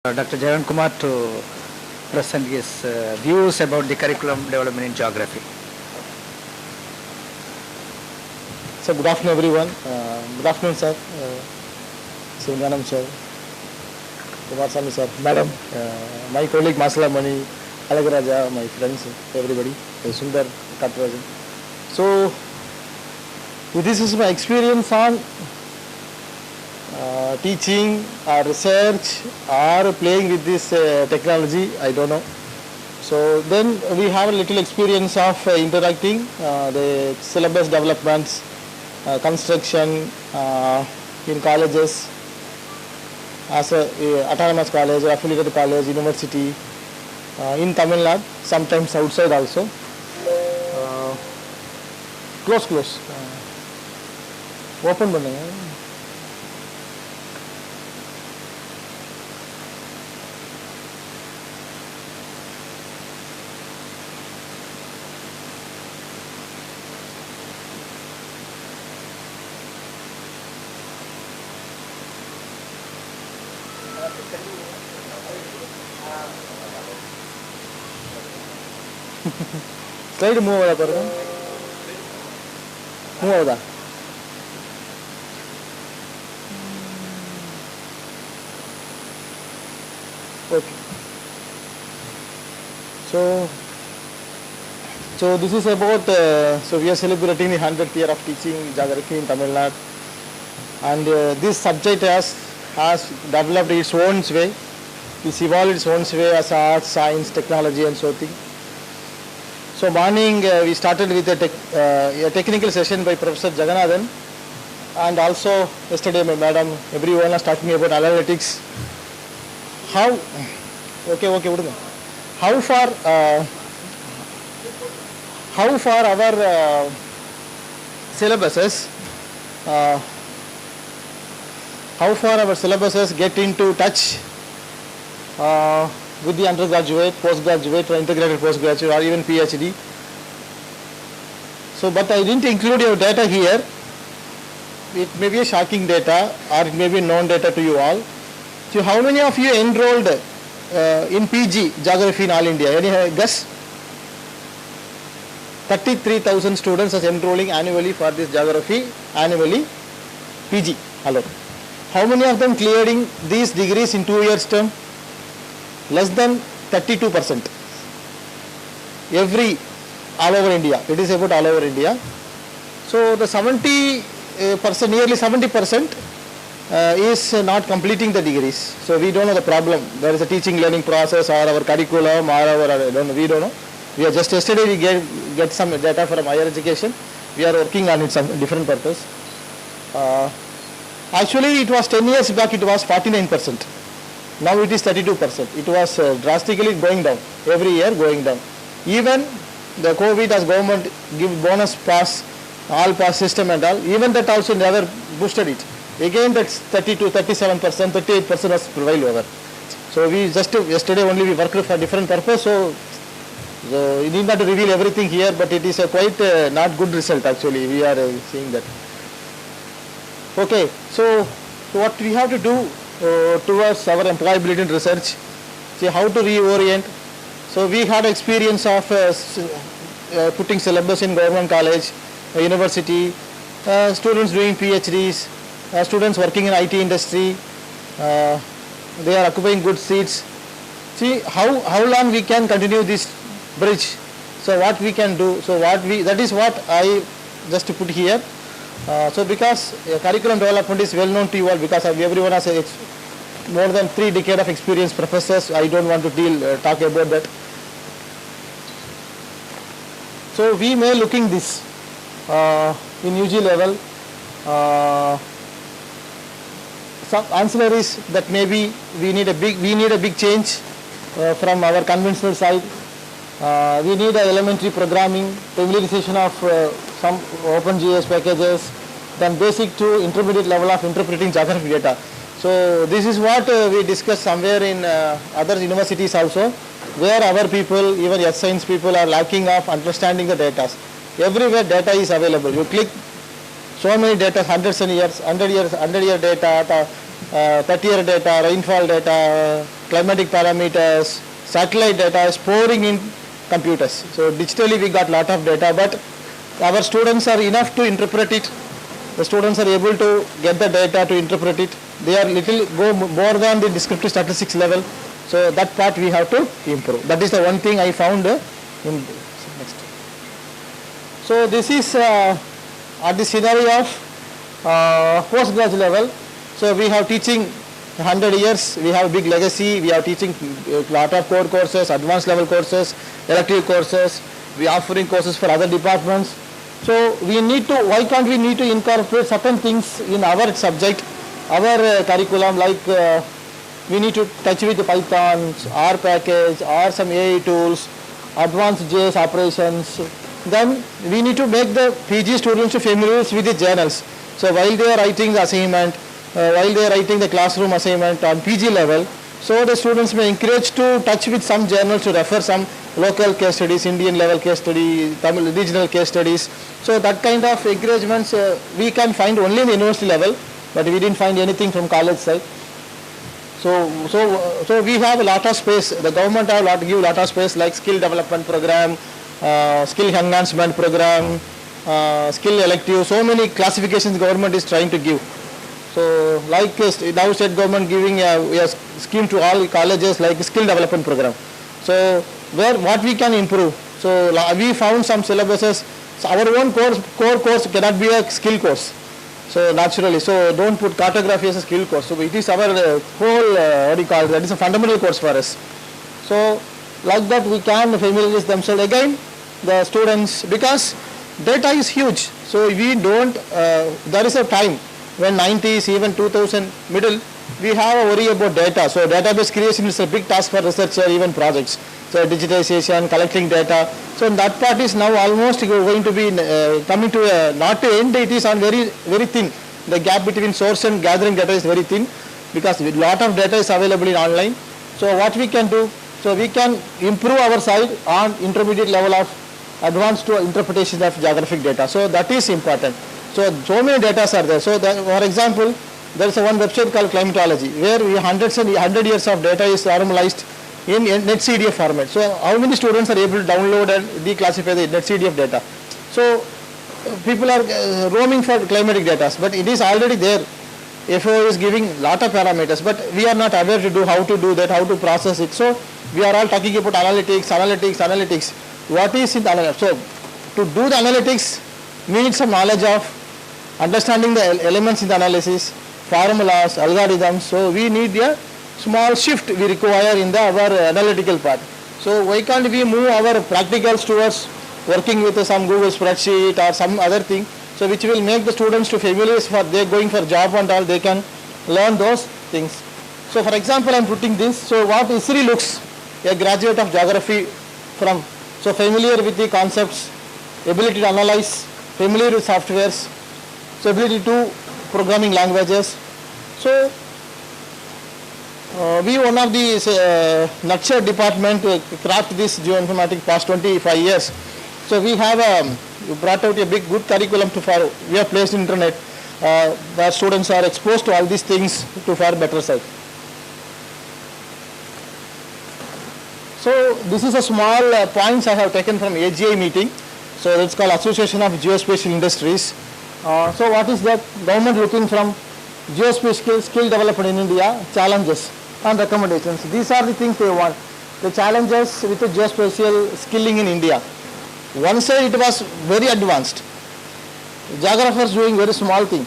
Dr. Jayan Kumar to present his views about the curriculum development in geography. So good afternoon everyone. Good afternoon sir. Sundanam sir, Kumar Sami sir, madam, my colleague Masala Mani, Alagaraja, my friends, everybody, Sundar, Katrajan. So this is my experience on teaching or research or playing with this technology, I don't know. So then we have a little experience of interacting the syllabus developments, construction in colleges as a autonomous college, affiliated college, university in Tamil Nadu, sometimes outside also. Close. Open பண்ணுங்க. Slide move ஆகுதா பாருங்க. Move ஆகுதா? Okay. So this is about, so we are celebrating the 100th year of teaching geography in Tamil Nadu, and this subject has developed its own way, it's evolved its own way as art, science, technology and so thing. So morning we started with a technical session by Professor Jagannathan, and also yesterday my madam, everyone was talking about analytics. How far our syllabuses get into touch with the undergraduate, postgraduate or integrated postgraduate or even PhD. So but I didn't include your data here. It may be a shocking data or it may be known data to you all. So how many of you enrolled in PG geography in all India? Any guess? 33,000 students are enrolling annually for this geography, annually PG alone. How many of them clearing these degrees in 2 years term? Less than 32%. All over India. It is about all over India. So the 70%, nearly 70% is not completing the degrees. So we don't know the problem. There is a teaching learning process or our curriculum or our, we don't know. We are just yesterday we get some data from higher education. We are working on it some different purpose. Actually it was 10 years back, it was 49%. Now it is 32%. It was drastically going down. Every year going down. Even the COVID as government give bonus pass, all pass system and all, even that also never boosted it. Again that's 32, 37%, 38% was prevailed over. So we just yesterday only we worked for different purpose. So we need not to reveal everything here, but it is a quite not good result actually. We are seeing that. Okay, so what we have to do towards our employability and research, see how to reorient. So we had experience of putting syllabus in government college, university, students doing PhDs, students working in IT industry, they are occupying good seats. See how long we can continue this bridge. So what we can do, so that is what I just to put here. So because curriculum development is well known to you all, because everyone has more than 3 decades of experience, professors, I don't want to talk about that. So we may looking this in UG level, some ancillaries that maybe we need a big change from our conventional side. We need a elementary programming, familiarization of some OpenGIS packages, then basic to intermediate level of interpreting geographic data. So this is what we discussed somewhere in other universities also, where our people, even earth science people, are lacking of understanding the data. Everywhere data is available. You click so many data, 100 year data, 30-year data, rainfall data, climatic parameters, satellite data is pouring in computers. So digitally we got lot of data, but our students are enough to interpret it. The students are able to get the data to interpret it. They are little go more than the descriptive statistics level. So that part we have to improve. That is the one thing I found in next. So this is at the scenario of postgraduate level. So we have teaching 100 years, we have big legacy, we are teaching a lot of core courses, advanced level courses, elective courses, we are offering courses for other departments. So we need to, why can't we need to incorporate certain things in our subject, our curriculum, like we need to touch with the Python, R package, or some AI tools, advanced JS operations. Then we need to make the PG students familiar with the journals. So while they are writing the assignment, while they are writing the classroom assignment on PG level, so the students may encourage to touch with some journals to refer some local case studies, Indian level case study, Tamil regional case studies. So that kind of encouragements we can find only in the university level, but we didn't find anything from college side. So we have a lot of space. The government have give a lot of space like skill development program, skill enhancement program, skill elective. So many classifications government is trying to give. So like now state government giving a scheme to all colleges like skill development program. So where what we can improve. So we found some syllabuses. So our own core course cannot be a skill course. So naturally, so don't put cartography as a skill course. So it is our whole what do you call it? That is a fundamental course for us. So like that we can familiarize themselves again the students, because data is huge. So we don't. There is a time when 90s, even 2000 middle, we have a worry about data. So database creation is a big task for researcher, even projects. So digitization, collecting data. So that part is now almost going to be coming to a, not to end, it is on very thin. The gap between source and gathering data is very thin, because a lot of data is available in online. So what we can do, so we can improve our side on intermediate level of advanced to interpretation of geographic data. So that is important. So many data are there. So that, for example, there is one website called Climatology, where we 100 years of data is normalized in NetCDF format. So how many students are able to download and declassify the NetCDF data? So people are roaming for climatic data, but it is already there. FAO is giving lot of parameters, but we are not aware to do how to do that, how to process it. So we are all talking about analytics. What is in the analytics? So to do the analytics, we need some knowledge of understanding the elements in the analysis, formulas, algorithms. So we need a small shift we require in our analytical part. So why can't we move our practicals towards working with some Google spreadsheet or some other thing, so which will make the students to familiar for they going for job and all, they can learn those things. So for example, I am putting this. So what Isri looks, a graduate of geography from, so familiar with the concepts, ability to analyze, familiar with softwares, so ability to programming languages. So we one of the nurture department craft this geoinformatics past 25 years. So we have brought out a good curriculum to follow. We have placed in internet where students are exposed to all these things to far better side. So this is a small points I have taken from AGI meeting. So it's called Association of Geospatial Industries. So what is that? Government looking from geospatial skill development in India, challenges and recommendations. These are the things they want. The challenges with the geospatial skilling in India. One side it was very advanced. Geographers doing very small thing.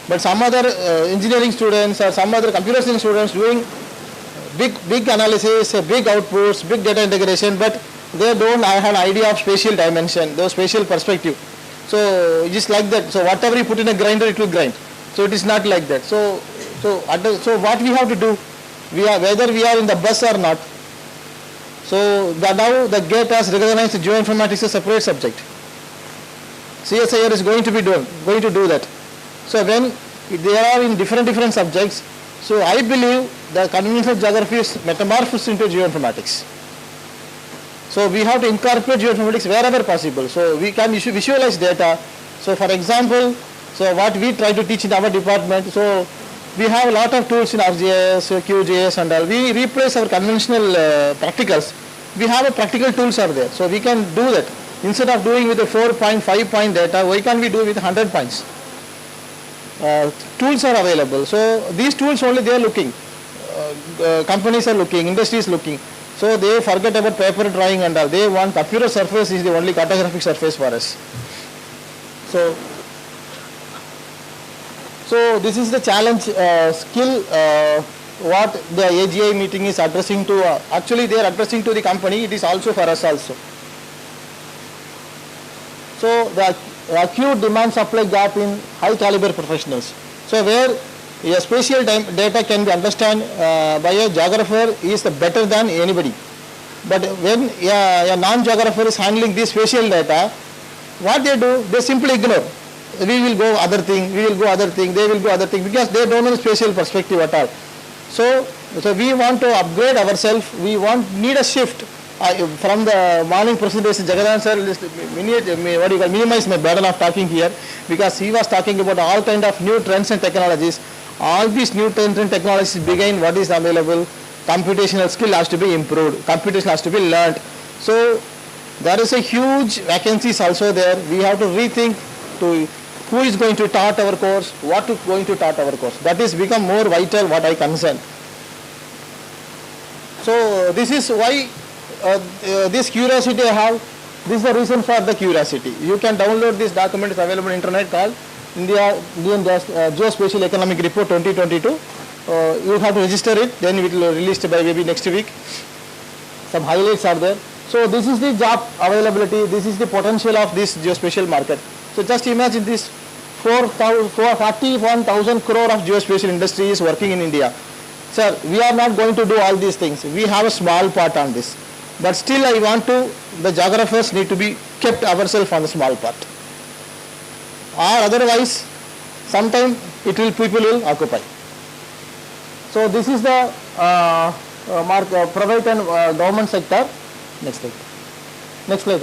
But some other engineering students or some other computer science students doing big analysis, big outputs, big data integration, but they don't have an idea of spatial dimension, the spatial perspective. So just like that. So whatever you put in a grinder, it will grind. So it is not like that. So what we have to do, whether we are in the bus or not. So now the GATE has recognized geoinformatics as a separate subject. CSIR is going to do that. So when they are in different subjects, so I believe the conventional geography is metamorphosed into geoinformatics. So we have to incorporate geoinformatics wherever possible. So we can visualize data. So for example, so what we try to teach in our department, so we have a lot of tools in RGS, QGS and all. We replace our conventional practicals. We have a practical tools are there. So we can do that. Instead of doing with a 4-point, 5-point data, why can't we do with 100 points? Tools are available. So these tools only they are looking. Companies are looking, industry is looking. So they forget about paper drawing and all. They want computer surface is the only cartographic surface for us. So this is the challenge skill what the AGI meeting is addressing to. Actually they are addressing to the company. It is also for us also. So the acute demand supply gap in high caliber professionals. So where a spatial data can be understood by a geographer is better than anybody. But when a non-geographer is handling this spatial data, what they do, they simply ignore. We will go other thing, we will go other thing, they will go other thing, because they don't know spatial perspective at all. So we want to upgrade ourselves. We need a shift from the morning presentation. Jagadan sir, minimize my burden of talking here, because he was talking about all kind of new trends and technologies. All these new trends and technologies begin what is available. Computational skill has to be improved. Computation has to be learned. So there is a huge vacancies also there. We have to rethink to who is going to taught our course, what is going to taught our course. That is become more vital what I concern. So this is why this curiosity I have. This is the reason for the curiosity. You can download this document. It's available on internet called Indian Geospatial Economic Report 2022. You have to register it, then it will be released by maybe next week. Some highlights are there. So this is the job availability, this is the potential of this geospatial market. So just imagine this 41,000 crore of geospatial industry is working in India. Sir, we are not going to do all these things. We have a small part on this. But still I want to, the geographers need to be kept ourselves on the small part. Or otherwise, sometime people will occupy. So this is the private and government sector. Next slide. Next slide.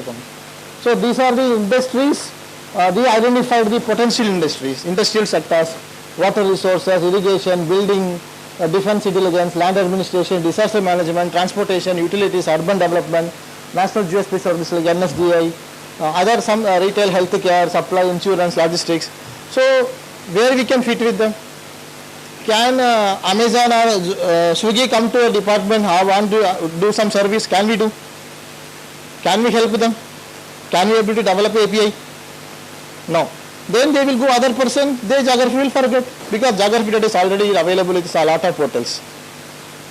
So these are the industries. They identified the potential industries, industrial sectors, water resources, irrigation, building, defense intelligence, land administration, disaster management, transportation, utilities, urban development, national geospatial services like NSDI, other some retail, healthcare, supply, insurance, logistics. So where we can fit with them? Can Amazon or Swiggy come to a department, want to do some service? Can we do? Can we help them? Can we able to develop API? No. Then they will go other person, their geography will forget, because geography data is already available with a lot of portals.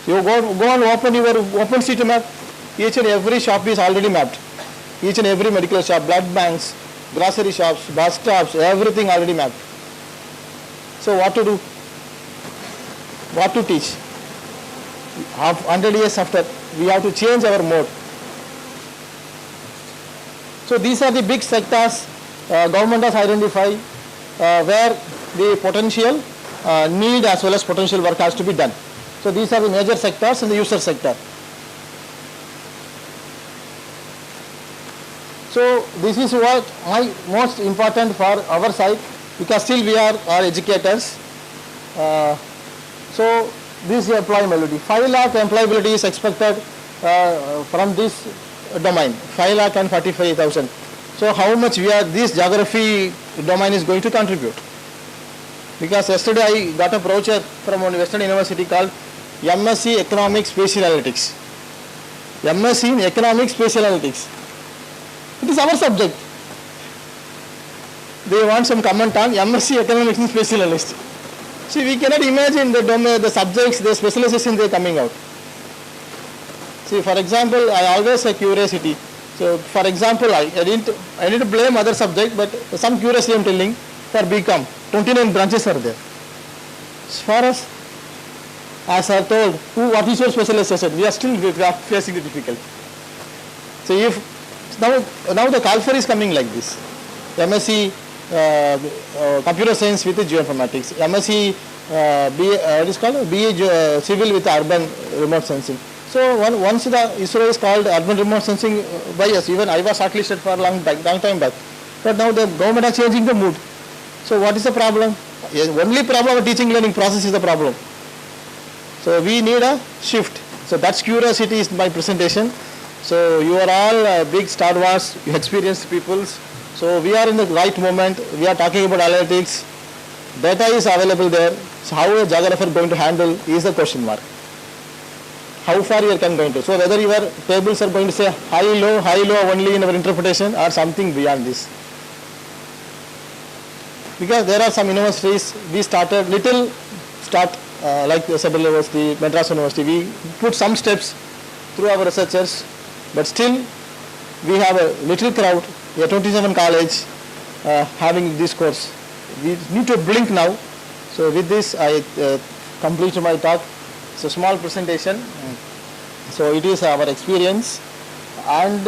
You go and open your OpenStreetMap. Each and every shop is already mapped. Each and every medical shop, blood banks, grocery shops, bus stops, everything already mapped. So what to do? What to teach? 100 years after, we have to change our mode. So these are the big sectors government has identified where the potential need as well as potential work has to be done. So these are the major sectors and the user sector. So this is what my most important for our side, because still we are educators. So this is employability. 5 lakh employability is expected from this domain, 5,45,000. So how much this geography domain is going to contribute? Because yesterday I got a brochure from Western University called MSc Economic Spatial Analytics. MSc in Economic Spatial Analytics. It is our subject. They want some comment on MSc Economics and Spatial Analytics. See, we cannot imagine the domain, the subjects, the specialization they are coming out. See, for example, I always have curiosity. So, for example, I need to blame other subject, but some curiosity I am telling. For BCom, 29 branches are there. As far as I told, what is your specialization? We are still facing the difficulty. So, if now the call for is coming like this: MSc Computer Science with Geoinformatics, MSc BA Civil with Urban Remote Sensing. So once the ISRO is called Urban Remote Sensing by us, even I was shortlisted for a long time back. But now the government are changing the mood. So what is the problem? yes, only problem of teaching learning process is the problem. So we need a shift. So that's curiosity is my presentation. So you are all big Star Wars, experienced peoples. So we are in the right moment. We are talking about analytics. Data is available there. So how a geographer going to handle is the question mark. How far you can going to. So whether your tables are going to say high, low only in our interpretation or something beyond this. Because there are some universities, we started like Central University, Madras University, we put some steps through our researchers, but still we have a little crowd, a 27 college having this course. We need to blink now. So with this I complete my talk. It's a small presentation. So it is our experience and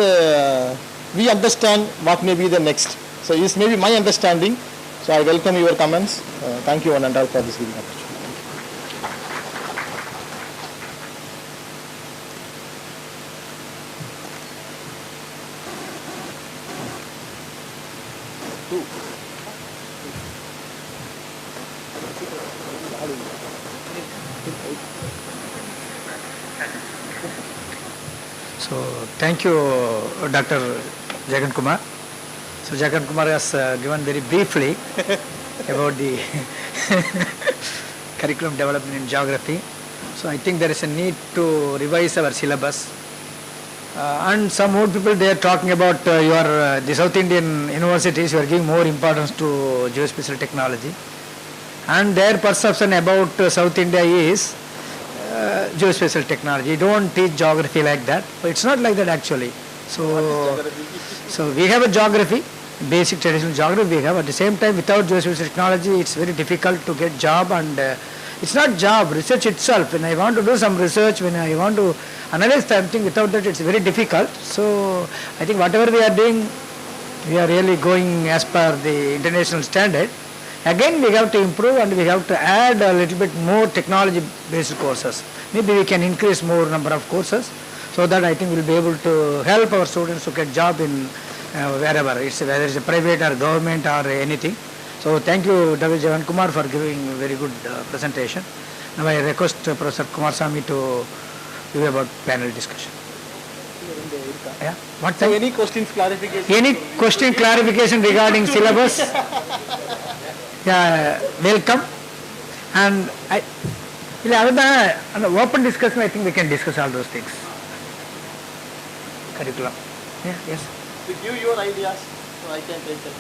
we understand what may be the next. So this may be my understanding. So I welcome your comments. Thank you one and all for this giving opportunity. So thank you, Dr. Jagan Kumar. So Jagan Kumar has given very briefly about the curriculum development in geography. So I think there is a need to revise our syllabus. And some more people, they are talking about the South Indian universities who are giving more importance to geospatial technology. And their perception about South India is geospatial technology. You don't teach geography like that. But it's not like that actually. So we have a geography, basic traditional geography we have. At the same time, without geospatial technology, it's very difficult to get job, and it's not job, research itself. When I want to do some research, when I want to analyze something, without that it's very difficult. So I think whatever we are doing, we are really going as per the international standard. Again, we have to improve and we have to add a little bit more technology-based courses. Maybe we can increase more number of courses, so that I think we'll be able to help our students to get job in wherever, whether it's a private or government or anything. So thank you, Dr. Jagan Kumar, for giving a very good presentation. Now I request Professor Kumarsamy to give about panel discussion. Yeah. What So any questions, clarification? Any question clarification regarding syllabus? Yeah, welcome. And an open discussion, I think we can discuss all those things. Curriculum. Yeah, yes. To give your ideas, so I can take it.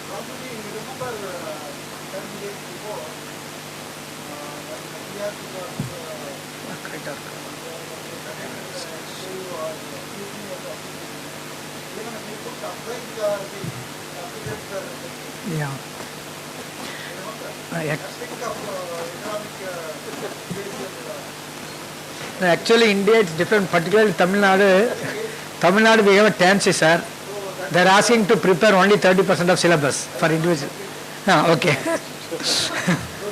Probably you remember 10 years before, when India yeah. Actually, India is different, particularly Tamil Nadu. Tamil Nadu, we have a tendency, sir. They are asking to prepare only 30% of syllabus for individual. Okay. So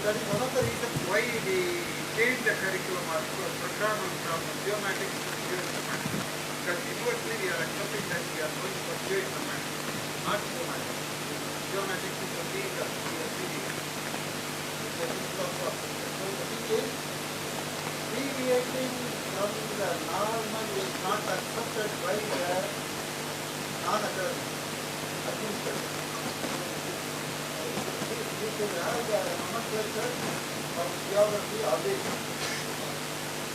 that is one of the reasons why we changed the curriculum program from geomatics to geoinformatics. Because universally we are accepting that we are going for geoinformatics, not geomatics. Geomatics is only the theory. So the deviating from the normal is not accepted by the non-academic administrators. You should have the nomenclature of geography always.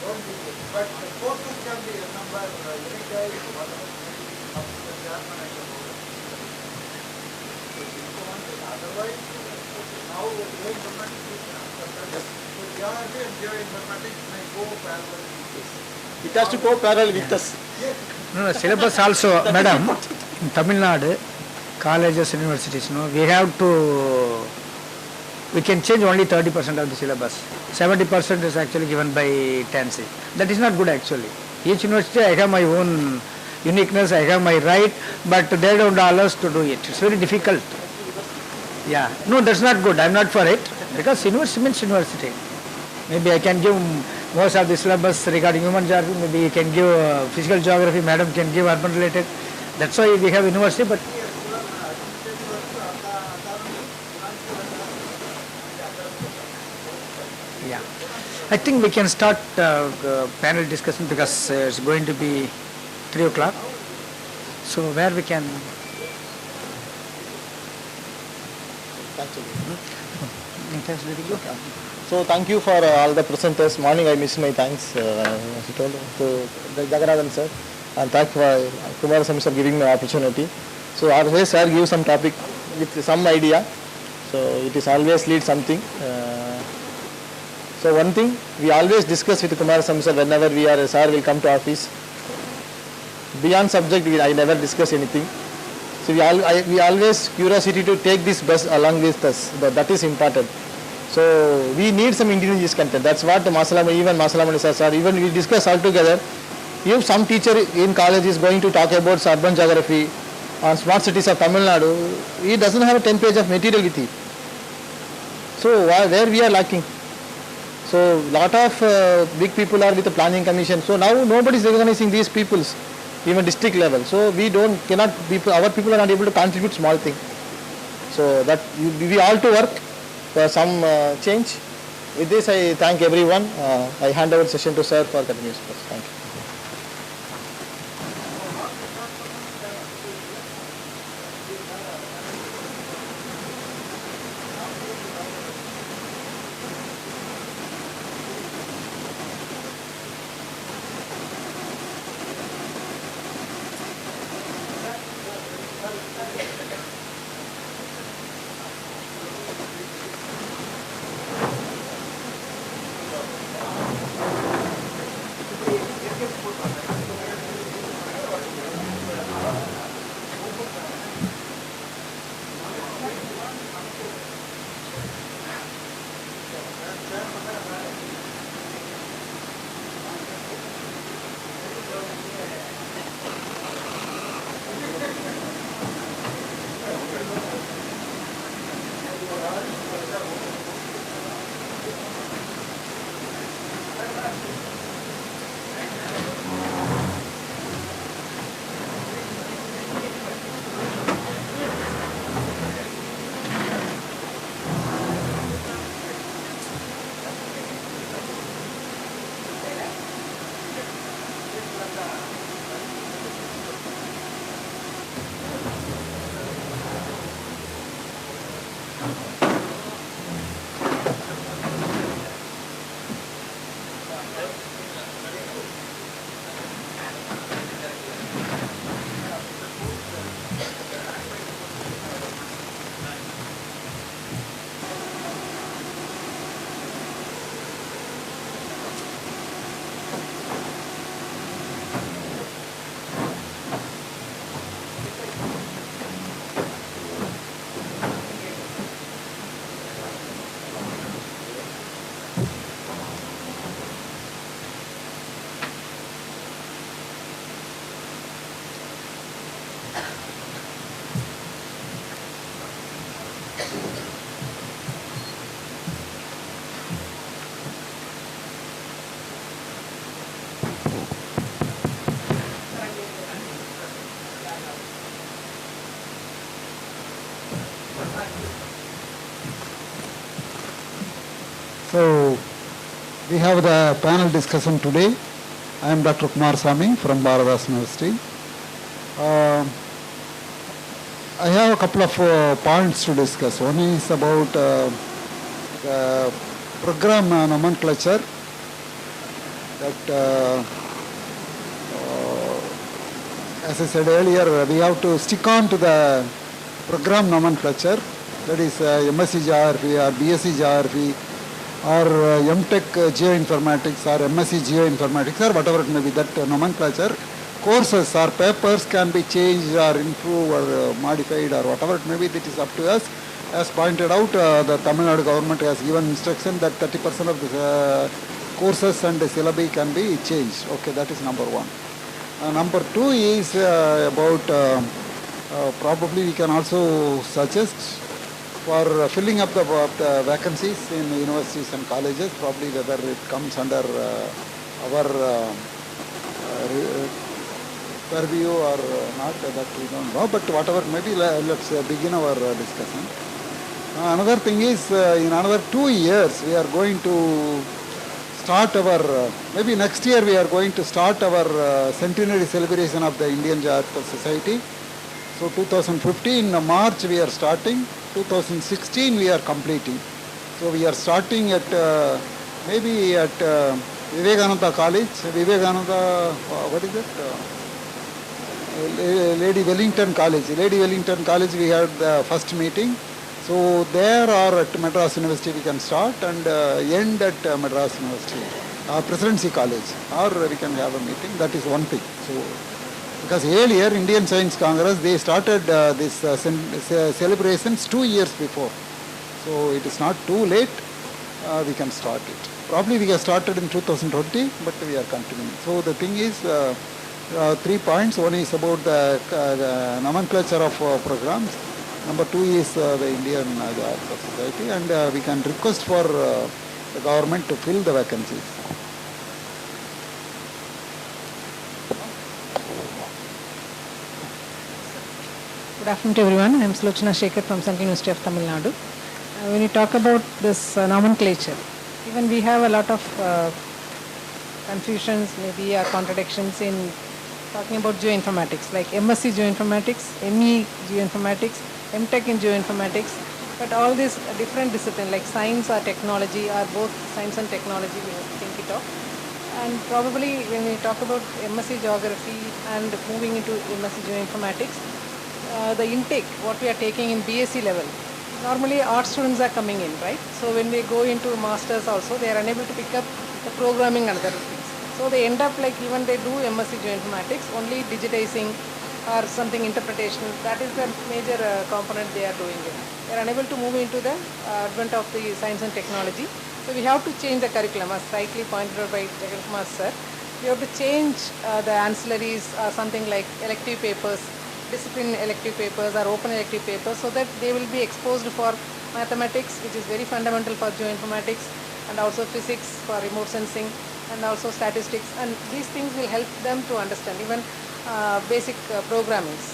Don't do it. But the focus can be a number, any guy, whatever, up to the chairman and the board. Otherwise, now the geoinformatics is accepted. So geography and geoinformatics may go parallel with this. It has to go parallel with us. No, syllabus also, madam, in Tamil Nadu, colleges, universities, we have to, we can change only 30% of the syllabus. 70% is actually given by TNOU. That is not good actually. Each university, I have my own uniqueness, I have my right, but they don't allow us to do it. It's very difficult. Yeah, no, that's not good. I'm not for it, because university means university. Maybe I can give most of the syllabus regarding human geography, maybe you can give physical geography, madam can give urban related. That's why we have university, but I think we can start panel discussion because it's going to be 3 o'clock. So where we can... Thanks, very good. So thank you for all the presenters. Morning I missed my thanks, as you told, to Jagannathan sir, and thank for Kumarasamy sir giving me opportunity. So always sir give some topic with some idea. So it is always lead something. So one thing we always discuss with Kumarasamy sir whenever we are sir will come to office. Beyond subject I never discuss anything. So we always curiosity to take this bus along with us. That is important. So we need some indigenous content. That's what even Masalamani sir, even we discuss all together. If some teacher in college is going to talk about urban geography on smart cities of Tamil Nadu, he doesn't have a 10 page of material with him. So where we are lacking. So lot of big people are with the planning commission. So now nobody is recognizing these peoples, even district level. So we our people are not able to contribute small thing. So that we all to work for some change. With this I thank everyone. I hand over the session to sir for continuous. Thank you. So we have the panel discussion today. I am Dr. Kumarasamy from Bharadas University. I have a couple of points to discuss. One is about program nomenclature. That, as I said earlier, we have to stick on to the program nomenclature. That is MSc Geography or BSc Geography, or MTech Geoinformatics or MSc Geoinformatics, or whatever it may be, that nomenclature. Courses or papers can be changed or improved or modified or whatever it may be, that is up to us. As pointed out, the Tamil Nadu government has given instruction that 30% of the courses and the syllabi can be changed. Okay, that is number one. Number two is about probably we can also suggest for filling up the vacancies in universities and colleges, probably whether it comes under our purview or not, that we don't know, but whatever, maybe let's begin our discussion. Another thing is, in another 2 years, we are going to start our, maybe next year we are going to start our centenary celebration of the Indian Geographical Society. So 2015 March we are starting, 2016 we are completing. So we are starting at maybe at Vivekananda College, what is it? Lady Wellington College. Lady Wellington College we had the first meeting. So there or at Madras University we can start and end at Madras University, Presidency College, or we can have a meeting. That is one thing. So because earlier Indian Science Congress, they started this celebrations 2 years before. So it is not too late, we can start it. Probably we have started in 2020, but we are continuing. So the thing is, 3 points. One is about the nomenclature of programs. Number 2 is the Indian Geographical Society, and we can request for the government to fill the vacancies. Good afternoon to everyone. I am Slochana Shekhar from Central University of Tamil Nadu. When you talk about this nomenclature, even we have a lot of confusions, maybe contradictions in talking about geoinformatics, like MSc Geoinformatics, ME Geoinformatics, MTech in Geoinformatics, but all these different disciplines like science or technology or both science and technology, we have to think it of. And probably when we talk about MSc Geography and moving into MSc Geoinformatics, the intake, what we are taking in BSc level, normally art students are coming in, right? So when they go into masters also, they are unable to pick up the programming and other things. So they end up like even they do MSc Geoinformatics, only digitizing or something interpretation, that is the major component they are doing it. They are unable to move into the advent of the science and technology. So we have to change the curriculum, as rightly pointed out by Jagan Kumar sir. We have to change the ancillaries, something like elective papers, discipline elective papers or open elective papers, so that they will be exposed for mathematics, which is very fundamental for geoinformatics, and also physics for remote sensing, and also statistics, and these things will help them to understand even basic programmings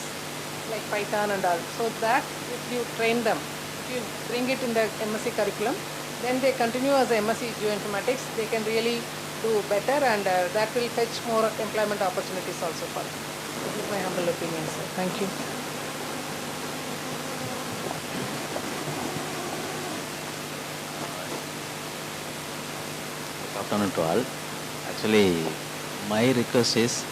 like Python and all. So that if you train them, if you bring it in the MSc curriculum, then they continue as a MSc Geoinformatics, they can really do better, and that will fetch more employment opportunities also for them. This is my humble opinion, sir. Thank you. Good afternoon to all. Actually, my request is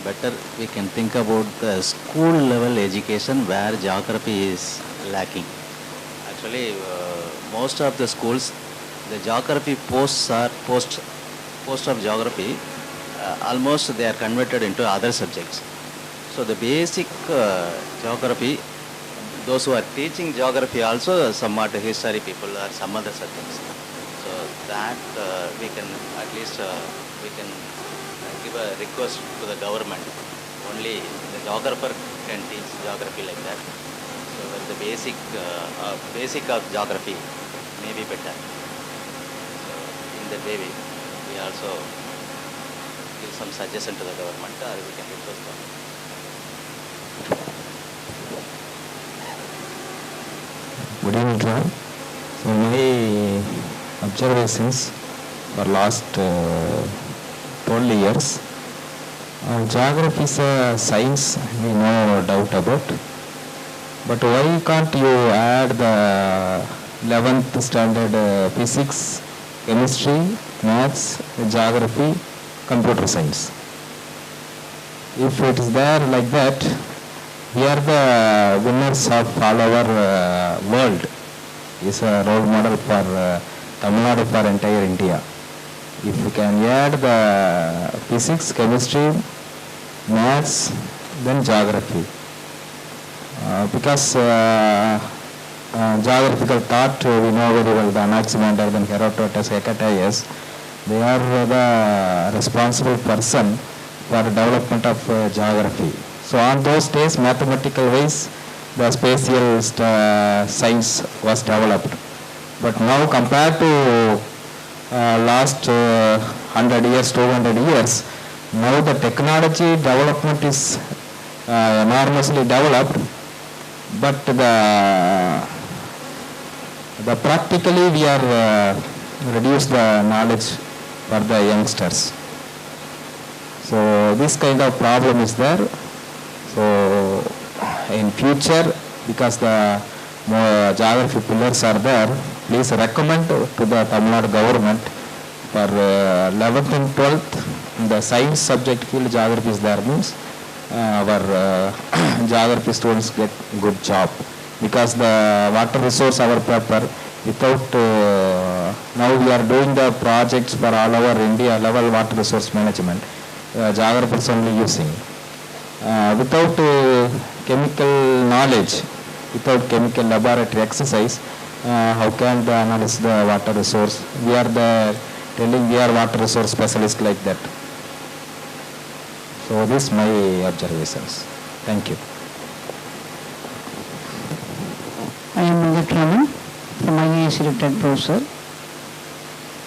better we can think about the school level education where geography is lacking. Actually, most of the schools, the geography posts are post of geography, almost they are converted into other subjects. So the basic geography, those who are teaching geography also somewhat history people or some other subjects. So that we can at least we can give a request to the government. Only the geographer can teach geography like that. So that the basic of geography may be better. So in that way we also give some suggestion to the government, or we can request them. Good evening to all. So my observations for last 12 years, geography is a science, we no doubt about. But why can't you add the 11th standard physics, chemistry, maths, geography, computer science? If it is there like that, we are the winners of all our world. Is a role model for Tamil Nadu, for entire India. If we can add the physics, chemistry, maths, then geography. Because geographical thought, we know very well, the Anaximander, then Herodotus, Hecataeus, they are the responsible person for the development of geography. So on those days, mathematical ways, the spatial science was developed. But now compared to last 100 years, 200 years, now the technology development is enormously developed, but the practically we are reduce the knowledge for the youngsters. So this kind of problem is there. So in future, because the more geography pillars are there, please recommend to the Tamil Nadu government for 11th and 12th, the science subject field geography is there means our geography students get good job, because the water resource our paper without now we are doing the projects for all over India level water resource management, geographers only using without chemical knowledge, without chemical laboratory exercise, how can they analyze the water resource? We are telling we are water resource specialists like that. So this is my observations. Thank you. I am Mr. Raman from IAS retired professor.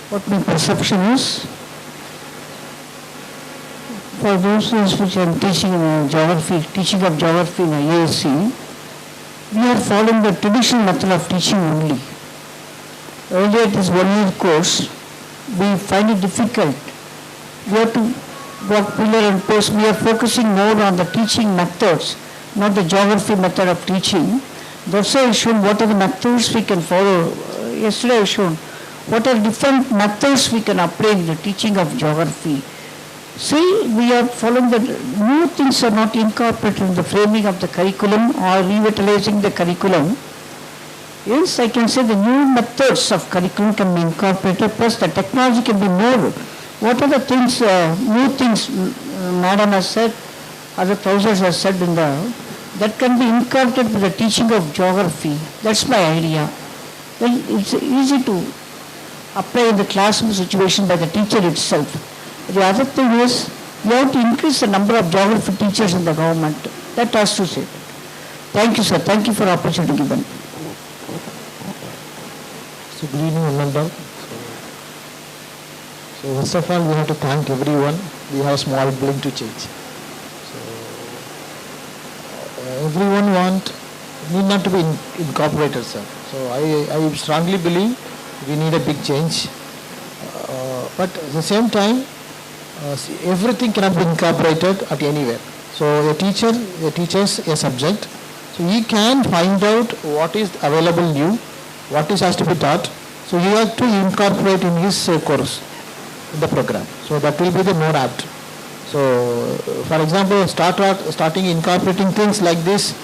What my perception is, for those years which I am teaching geography, teaching of geography in IASC, we are following the traditional method of teaching only. Earlier this 1 year course, we find it difficult. We have to work pillar and post. We are focusing more on the teaching methods, not the geography method of teaching. That's why I showed what are the methods we can follow. Yesterday I showed what are different methods we can apply in the teaching of geography. See, we are following the new things are not incorporated in the framing of the curriculum or revitalizing the curriculum. Yes, I can say the new methods of curriculum can be incorporated, plus the technology can be more. What are the things, new things Madam has said, other thousands have said in the, that can be incorporated with the teaching of geography. That's my idea. Well, it's easy to apply in the classroom situation by the teacher itself. The other thing is, we have to increase the number of geography teachers in the government. That has to say. Thank you, sir. Thank you for the opportunity given. So good evening, Ananda. So first of all, we have to thank everyone. We have small blink to change. So everyone need not to be incorporated, sir. So I strongly believe we need a big change. But at the same time, everything cannot be incorporated at anywhere. So a teacher teaches a subject, so he can find out what is available new, what is has to be taught. So he has to incorporate in his course, in the program. So that will be the more apt. So for example, starting incorporating things like this,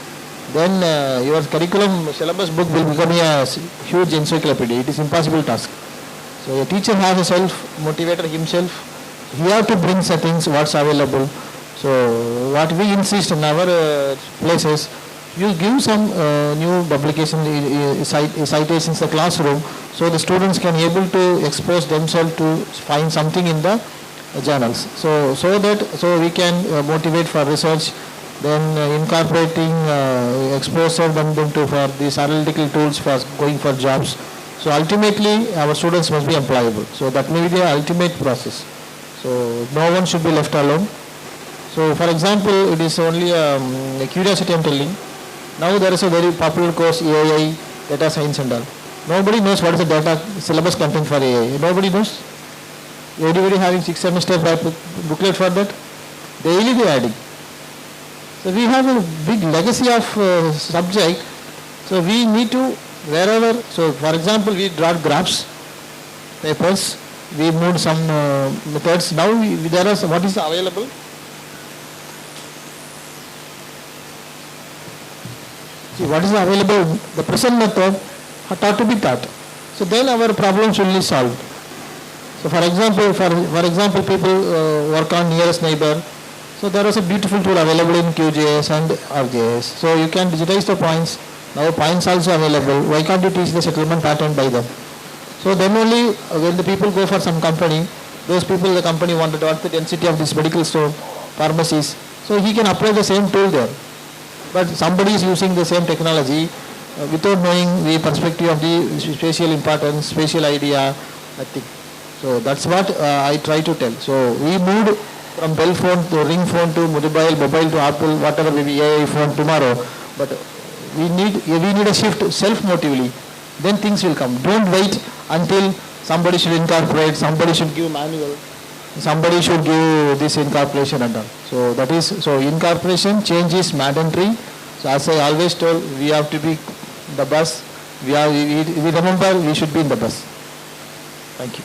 then your curriculum syllabus book will become a huge encyclopedia. It is impossible task. So a teacher has a self-motivator himself. He have to bring settings, what's available. So what we insist in our places, you give some new publication citations in the classroom, so the students can able to expose themselves to find something in the journals. So we can motivate for research, then incorporating exposure them to for these analytical tools for going for jobs. So ultimately our students must be employable. So that may be the ultimate process. So no one should be left alone. So for example, it is only a curiosity I am telling. Now there is a very popular course, AI, data science and all. Nobody knows what is the data syllabus content for AI. Nobody knows. Everybody having 6 semester booklet for that. Daily they are adding. So we have a big legacy of subject. So we need to wherever. So for example, we draw graphs, papers. We moved some methods. Now there are what is available. See what is available. The present method taught to be taught. So then our problems will be solved. So for example, people work on nearest neighbor. So there is a beautiful tool available in QGIS and RGIS. So you can digitize the points. Now points also available. Why can't you teach the settlement pattern by them? So then only when the people go for some company, those people, the company wanted what the density of this medical store, pharmacies. So he can apply the same tool there. But somebody is using the same technology without knowing the perspective of the spatial importance, spatial idea, nothing. So that's what I try to tell. So we moved from bell phone to ring phone to mobile to Apple, whatever may be AI phone tomorrow. But we need a shift self-motively. Then things will come. Don't wait until somebody should incorporate, somebody should give manual, somebody should give this incorporation and all. So that is, so incorporation change is mandatory. So as I always told, we have to be the bus. We remember we should be in the bus. Thank you.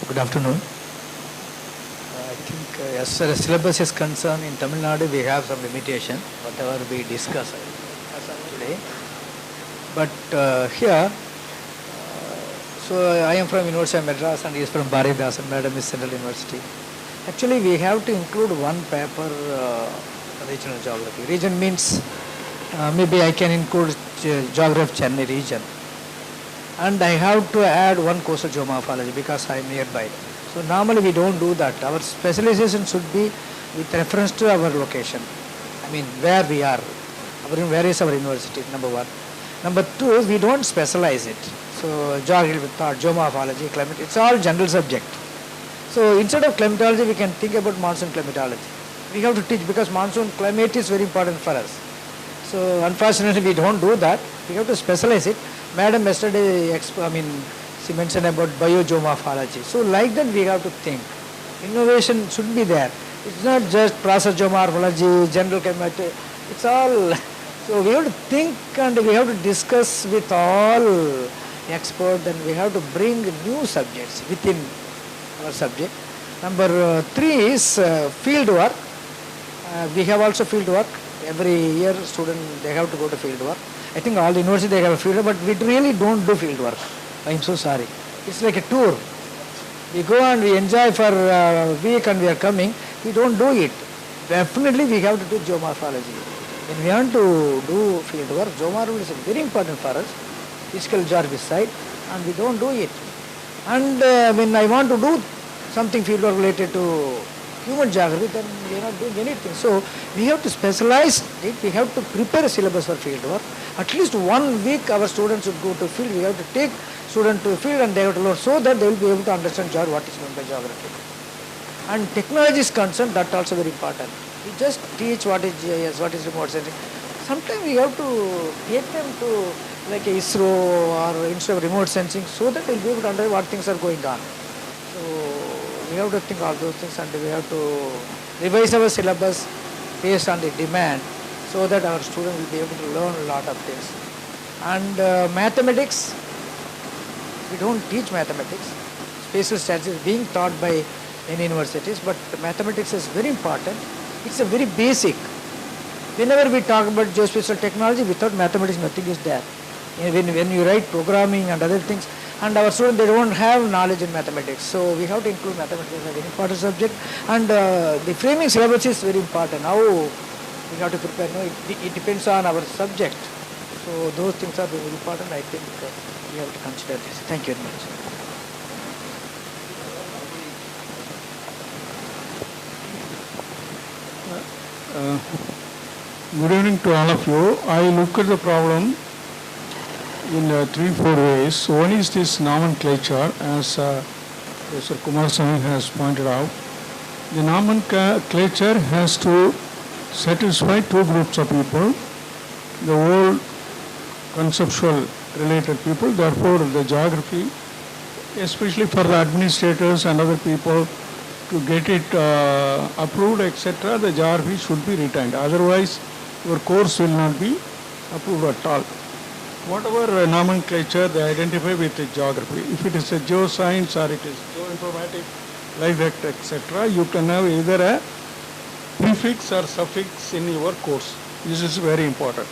Good afternoon. I think as far as syllabus is concerned, in Tamil Nadu we have some limitation, whatever we discuss as of today. But here, so I am from University of Madras and he is from Bharatdasan, Madam is Central University. Actually, we have to include one paper, regional geography. Region means maybe I can include geography of Chennai region. And I have to add one coastal geomorphology because I am nearby. So normally we don't do that. Our specialization should be with reference to our location. I mean where we are. Where is our university, number one. Number two, we don't specialize it. So geography, geomorphology, climate, it's all general subject. So instead of climatology, we can think about monsoon climatology. We have to teach because monsoon climate is very important for us. So unfortunately we don't do that. We have to specialize it. Madam yesterday, she mentioned about biogeomorphology. So like that we have to think. Innovation should be there. It's not just process geomorphology, general climate. It's all. So we have to think and we have to discuss with all experts and we have to bring new subjects within our subject. Number three is field work. We have also field work. Every year student, they have to go to field work. I think all the universities they have a field work, but we really don't do field work. I am so sorry. It's like a tour. We go and we enjoy for a week and we are coming. We don't do it. Definitely we have to do geomorphology. When we want to do field work, geomorphology is very important for us. Physical geography side, and we don't do it. And when I want to do something field work related to human geography, then we are not doing anything. So we have to specialize it. We have to prepare a syllabus for field work. At least 1 week our students should go to field. We have to take students to the field and they have to learn so that they will be able to understand what is meant by geography. And technology is concerned, that also very important. We just teach what is GIS, what is remote sensing. Sometimes we have to take them to like a ISRO or instead of remote sensing so that they will be able to understand what things are going on. So we have to think all those things and we have to revise our syllabus based on the demand so that our students will be able to learn a lot of things. And mathematics, we don't teach mathematics. Spatial statistics is being taught by many universities, but mathematics is very important. It's a very basic. Whenever we talk about geospatial technology, without mathematics nothing is there. When you write programming and other things, and our students, they don't have knowledge in mathematics. So we have to include mathematics as a very important subject. And the framing syllabus is very important. How we have to prepare, it depends on our subject. So those things are very important. I think we have to consider this. Thank you very much. Good evening to all of you. I look at the problem in 3-4 ways. One is this nomenclature, as Professor Kumarasamy has pointed out. The nomenclature has to satisfy two groups of people, the old conceptual related people, therefore the geography, especially for the administrators and other people, to get it approved, etc., the geography should be retained. Otherwise, your course will not be approved at all. Whatever nomenclature they identify with the geography, if it is a geoscience or it is geoinformatics, life vector, etc., you can have either a prefix or suffix in your course. This is very important.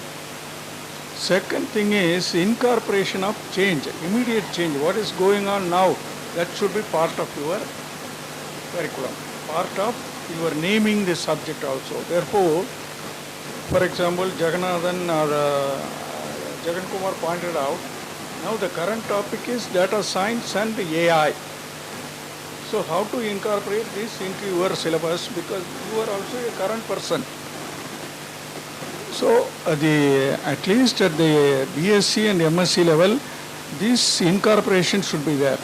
Second thing is incorporation of change, immediate change. What is going on now, that should be part of your curriculum, part of your naming the subject also. Therefore, for example, Jagannathan or Jagan Kumar pointed out, now the current topic is data science and AI. So how to incorporate this into your syllabus, because you are also a current person. So at least at the BSc and MSc level, this incorporation should be there.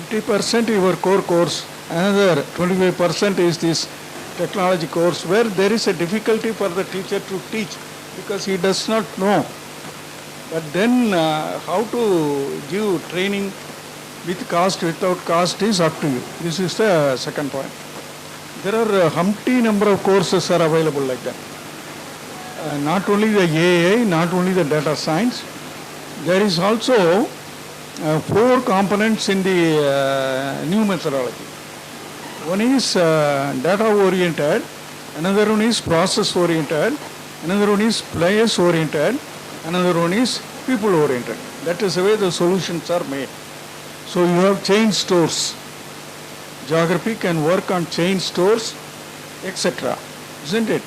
50% your core course, another 25% is this technology course, where there is a difficulty for the teacher to teach because he does not know. But then how to give training with caste, without caste is up to you. This is the second point. There are umpty number of courses are available like that. Not only the AI, not only the data science, there is also 4 components in the new methodology. One is data oriented, another one is process oriented, another one is players oriented, another one is people oriented. That is the way the solutions are made. So you have chain stores. Geography can work on chain stores, etc. Isn't it?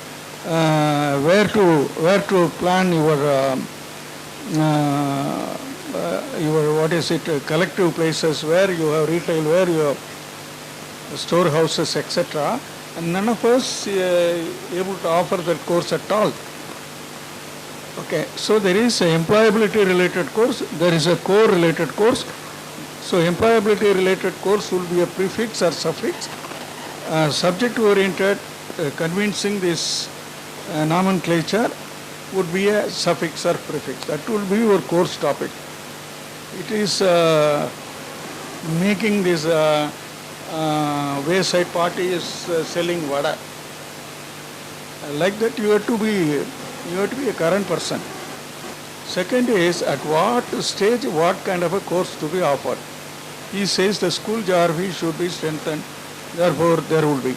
Where to plan your what is it, collective places, where you have retail, where you have storehouses, etc. And none of us able to offer that course at all. Okay, so there is an employability related course, there is a core related course. So employability related course will be a prefix or suffix. Subject oriented, convincing this nomenclature would be a suffix or prefix. That will be your course topic. It is making this wayside party is selling vada. Like that you have to be a current person. Second is at what stage, what kind of a course to be offered. He says the school geography should be strengthened, therefore there will be.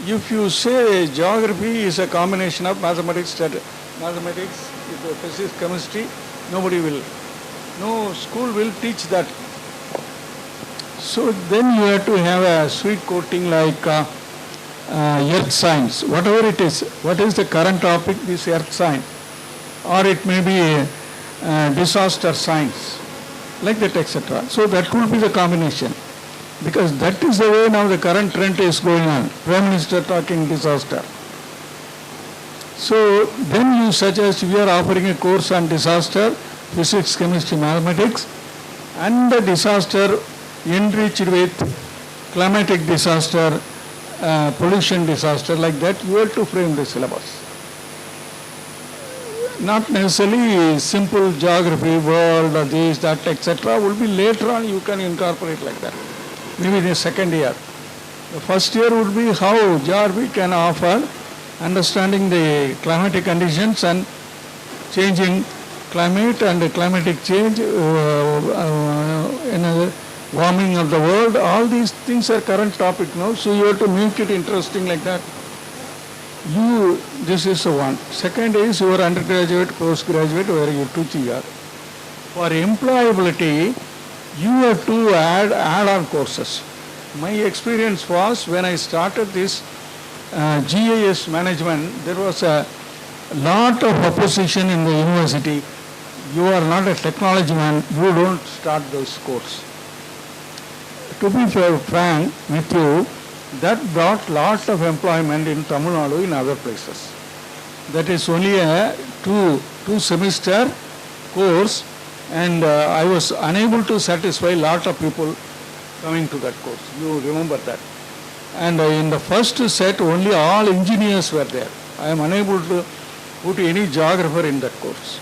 If you say geography is a combination of mathematics, physics, chemistry, nobody will. No school will teach that. So then you have to have a sweet coating like earth science, whatever it is. What is the current topic? This earth science. Or it may be disaster science, like that, etc. So that will be the combination. Because that is the way now the current trend is going on. Prime Minister talking disaster. So then you suggest we are offering a course on disaster, physics, chemistry, mathematics, and the disaster enriched with climatic disaster, pollution disaster, like that you have to frame the syllabus. Not necessarily simple geography, world, or this, that, etc. will be later on you can incorporate like that. Maybe in the second year. The first year would be how geography can offer understanding the climatic conditions and changing climate and the climatic change, warming of the world. All these things are current topic now, so you have to make it interesting like that. This is one. Second is your undergraduate, postgraduate, where you teach here. For employability, you have to add-on courses. My experience was when I started this GIS management, there was a lot of opposition in the university. You are not a technology man, you don't start those courses. To be frank with you, that brought lots of employment in Tamil Nadu in other places. That is only a two semester course, and I was unable to satisfy lot of people coming to that course. You remember that. And in the first set only all engineers were there. I am unable to put any geographer in that course.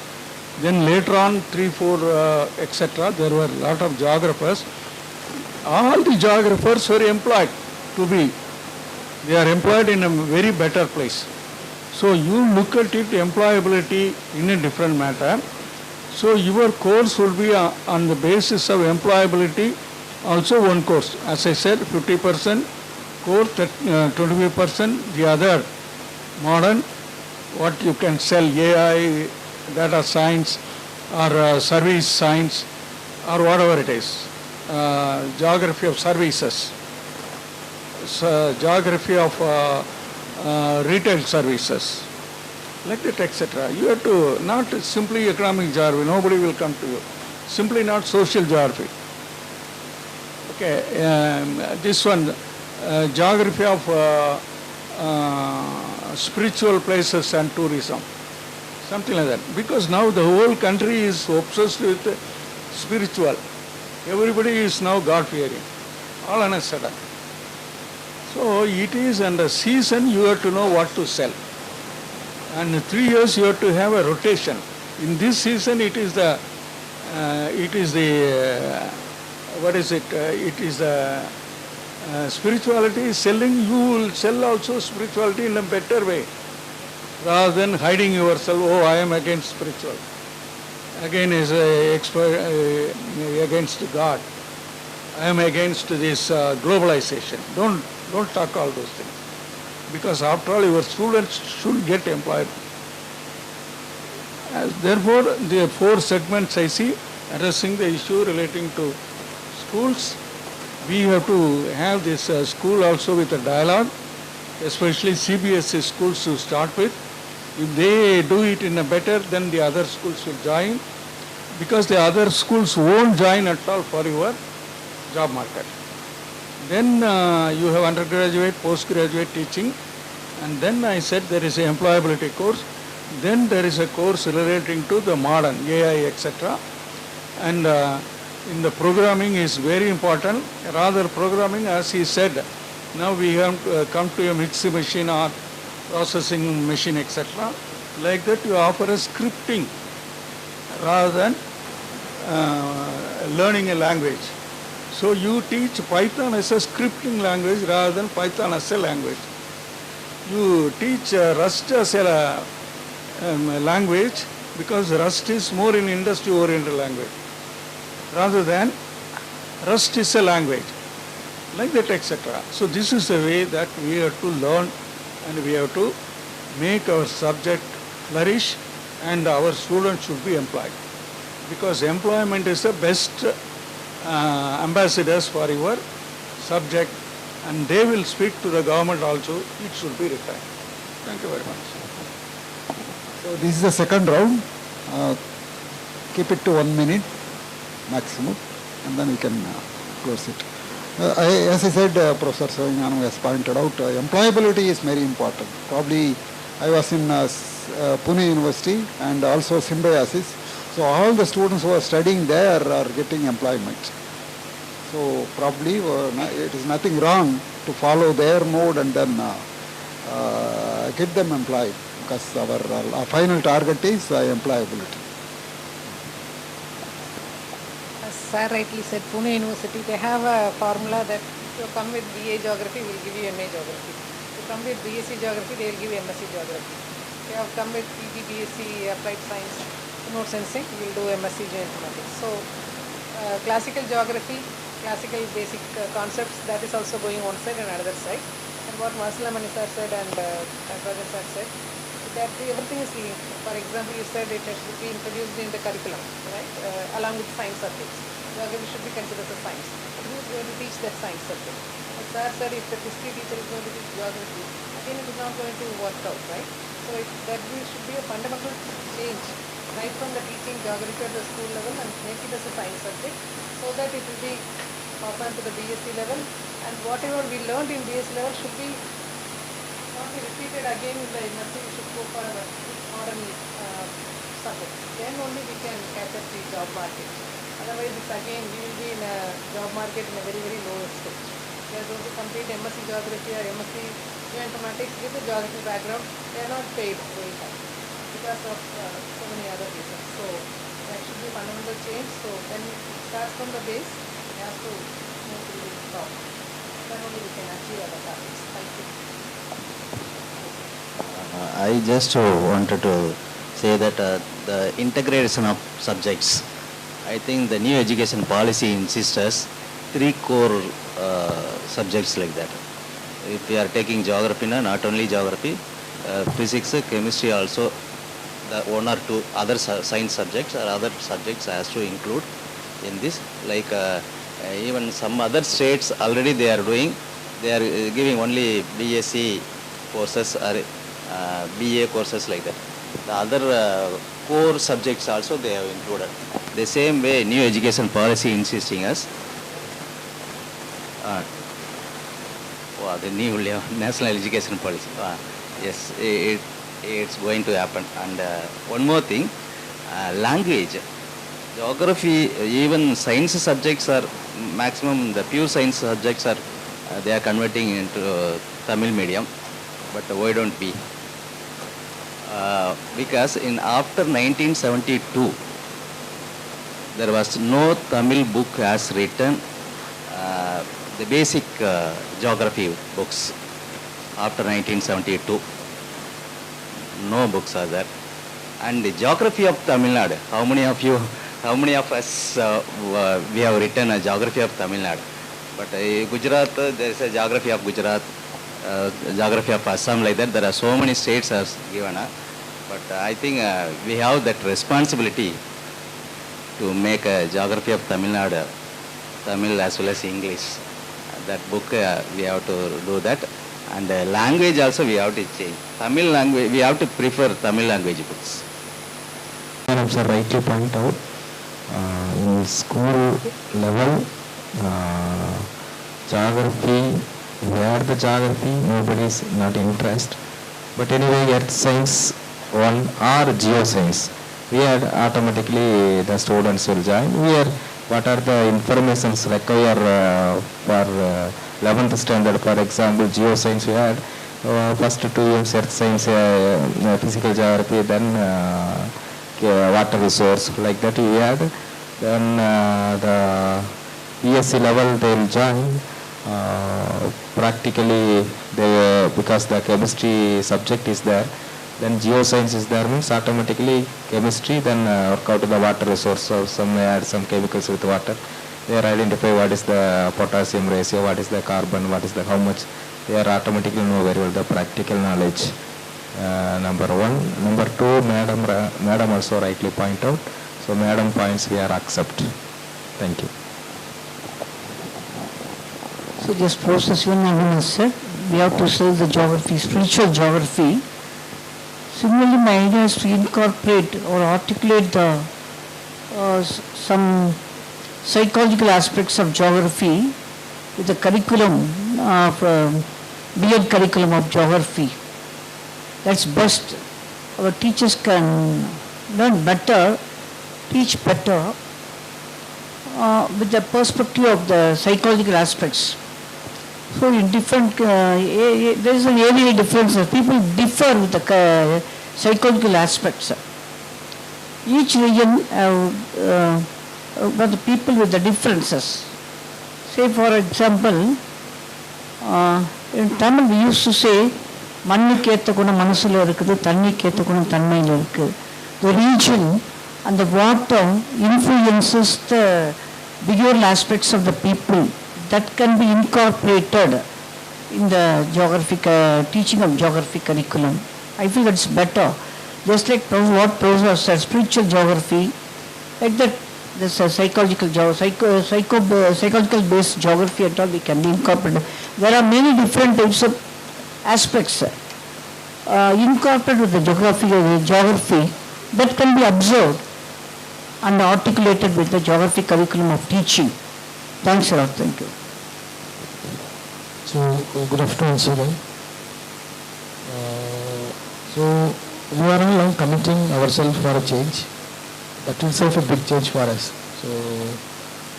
Then later on 3, 4 etc. there were a lot of geographers. All the geographers were employed to be. They are employed in a very better place. So you look at it, employability in a different matter. So your course will be on the basis of employability, also one course. As I said, 50% course, 25% the other modern, what you can sell, AI, data science, or service science, or whatever it is. Geography of services, geography of retail services, like that, etc. You have to, not simply economic geography, nobody will come to you. Simply not social geography. Okay, this one, geography of spiritual places and tourism, something like that. Because now the whole country is obsessed with spiritual. Everybody is now God-fearing, all on a sudden. So it is under season you have to know what to sell. And 3 years you have to have a rotation. In this season it is the what is it? It is spirituality is selling. You will sell also spirituality in a better way, rather than hiding yourself. Oh, I am against spiritual. Again, is against God. I am against this globalization. Don't talk all those things, because after all, your students should get employed. Therefore, the 4 segments I see addressing the issue relating to schools. We have to have this school also with a dialogue, especially CBSE schools to start with. If they do it in a better, then the other schools will join, because the other schools won't join at all for your job market. Then you have undergraduate, postgraduate teaching, and then I said there is an employability course. Then there is a course relating to the modern AI, etc. And in the programming is very important. Rather programming, as he said, now we have come to a mixed machine or processing machine, etc. Like that you offer a scripting rather than learning a language. So you teach Python as a scripting language rather than Python as a language. You teach Rust as a language, because Rust is more in industry-oriented language, rather than Rust is a language, like that, etc. So this is the way that we have to learn, and we have to make our subject flourish, and our students should be employed, because employment is the best ambassadors for your subject, and they will speak to the government also. It should be retained. Thank you very much. So this is the second round. Keep it to 1 minute maximum, and then we can close it. As I said, Professor Sivanyanam has pointed out, employability is very important. Probably I was in Pune University and also Symbiosis. So all the students who are studying there are getting employment. So probably it is nothing wrong to follow their mode and then get them employed, because our final target is employability. As Sir rightly said, Pune University, they have a formula that if you come with BA Geography, we will give you MA Geography. If you come with BSc Geography, they will give you MSc Geography. If you have come with PG, BSc, Applied Science, Remote Sensing, we will do MSc Geoinformatics. So classical geography, classical basic concepts, that is also going one side and another side. And what Masilamani sir said and Rajan sir said, that everything is linked. For example, you said it should be introduced in the curriculum, right, along with science subjects. Geography should be considered as science. Who is going to teach that science subject? As sir said, if the history teacher is going to teach geography, again it is not going to work out, right? So that should be a fundamental change, right from the teaching geography at the school level and make it as a science subject, so that it will be passed on to the BSc level, and whatever we learned in BSc level should be not be repeated again in the MSc. We should go for a modern subject. Then only we can catch up the job market. Otherwise, it's again we will be in a job market in a very, very low stage. They are going to complete MSc Geography or MSc Geoinformatics with a geography background. They are not paid very high because of so many other reasons. So that should be fundamental change. So when it starts from the base, we have to move to the top. Then only we can achieve other targets. Thank you. I just wanted to say that the integration of subjects, I think the new education policy insists us 3 core subjects like that. If we are taking geography, not only geography, physics, chemistry also, the 1 or 2 other science subjects or other subjects has to include in this. Like even some other states already they are doing, they are giving only BSc courses or BA courses like that. The other core subjects also they have included. The same way new education policy insisting us, the new national education policy, yes, it's going to happen. And one more thing, language, geography, even science subjects are maximum, the pure science subjects are, they are converting into Tamil medium, but why don't we? Because in after 1972, there was no Tamil book as written, the basic geography books after 1972. No books are there. And the geography of Tamil Nadu, how many of us we have written a geography of Tamil Nadu? But Gujarat, there is a geography of Gujarat, geography of Assam, like that. There are so many states as given. But I think we have that responsibility to make a geography of Tamil Nadu, Tamil as well as English. That book we have to do that. And language also we have to change. Tamil language, we have to prefer Tamil language books. Madam sir rightly point out, in school level, geography, where the geography, nobody is not interested. But anyway, earth science 1 or geoscience, we had automatically the students will join. What are the informations required for 11th standard? For example, geoscience we had first 2 years earth science, physical geography, then water resource, like that we had. Then the BSc level they will join. Practically they, because the chemistry subject is there, then geoscience is there, means automatically chemistry, then work out the water resource, so some add some chemicals with water. They are identify what is the potassium ratio, what is the carbon, what is the how much. They are automatically know very well the practical knowledge. Number 1. Number 2, madam also rightly point out. So madam points we are accept. Thank you. So this process, when I said, we have to study the geography, spiritual geography. Similarly, my idea is to incorporate or articulate the some psychological aspects of geography with the curriculum of B.Ed curriculum of geography. That's best. Our teachers can learn better, teach better with the perspective of the psychological aspects. So in different, there is an area difference. People differ with the psychological aspects. Each region but the people with the differences. Say for example, in Tamil we used to say, மண்ணுக்கு ஏத்த குணம் மனசுல இருக்குது, தண்ணிக்கு ஏத்த குணம் தன்மையில இருக்கு. The region and the water influences the behavioral aspects of the people that can be incorporated in the geographic teaching of geography curriculum. I feel that's better. Just like what Professor said, spiritual geography, like that, this psychological based geography at all we can incorporate. There are many different types of aspects incorporated with the geography that can be observed and articulated with the geography curriculum of teaching. Thanks a lot. Thank you. So, good afternoon, sir. So, we are all committing ourselves for a change. That itself a big change for us. So,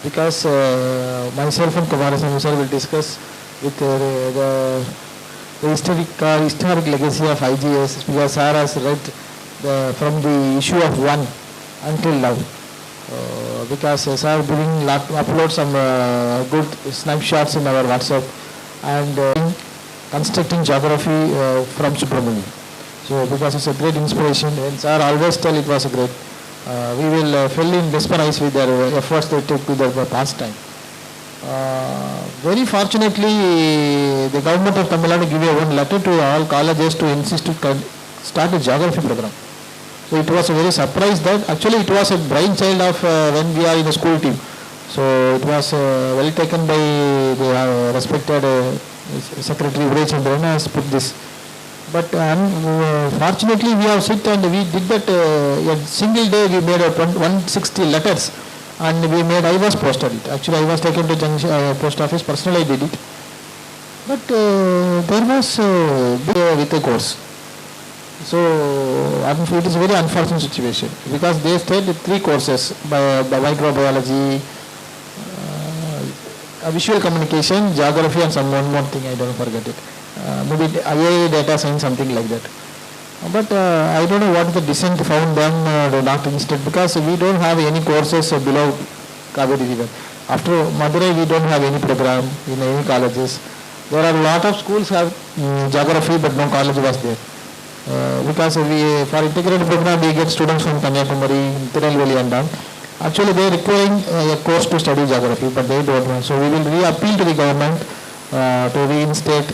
because myself and Kumarasamy sir will discuss with the historic legacy of IGS, because sir has read from the issue of 1 until now. Because sir upload some good snapshots in our WhatsApp and constructing geography from Subramani. So because it's a great inspiration, and sir always tell it was a great. We will fill in mesmerized with their efforts they took to their past time. Very fortunately, the government of Tamil Nadu gave one letter to all colleges to insist to start a geography program. So it was a very surprise that actually it was a brainchild of when we are in a school team. So it was well taken by the respected Secretary Vijay Chandran has put this. But fortunately we have sit and we did that a single day we made 160 letters and I was posted it. Actually I was taken to junction, post office, personally I did it. But there was with a course. So it is a very unfortunate situation because they stated 3 courses by microbiology, visual communication, geography and some one more thing I don't forget it. Maybe IA data science, something like that. But I don't know what the dissent found them not interested, because we don't have any courses below Kaveri River. After Madurai, we don't have any program in any colleges. There are a lot of schools have geography, but no college was there. Because we, for integrated program, we get students from Kanyakumari, Tirunelveli and all. Actually, they are requiring a course to study geography, but they don't want. So we will appeal to the government to reinstate,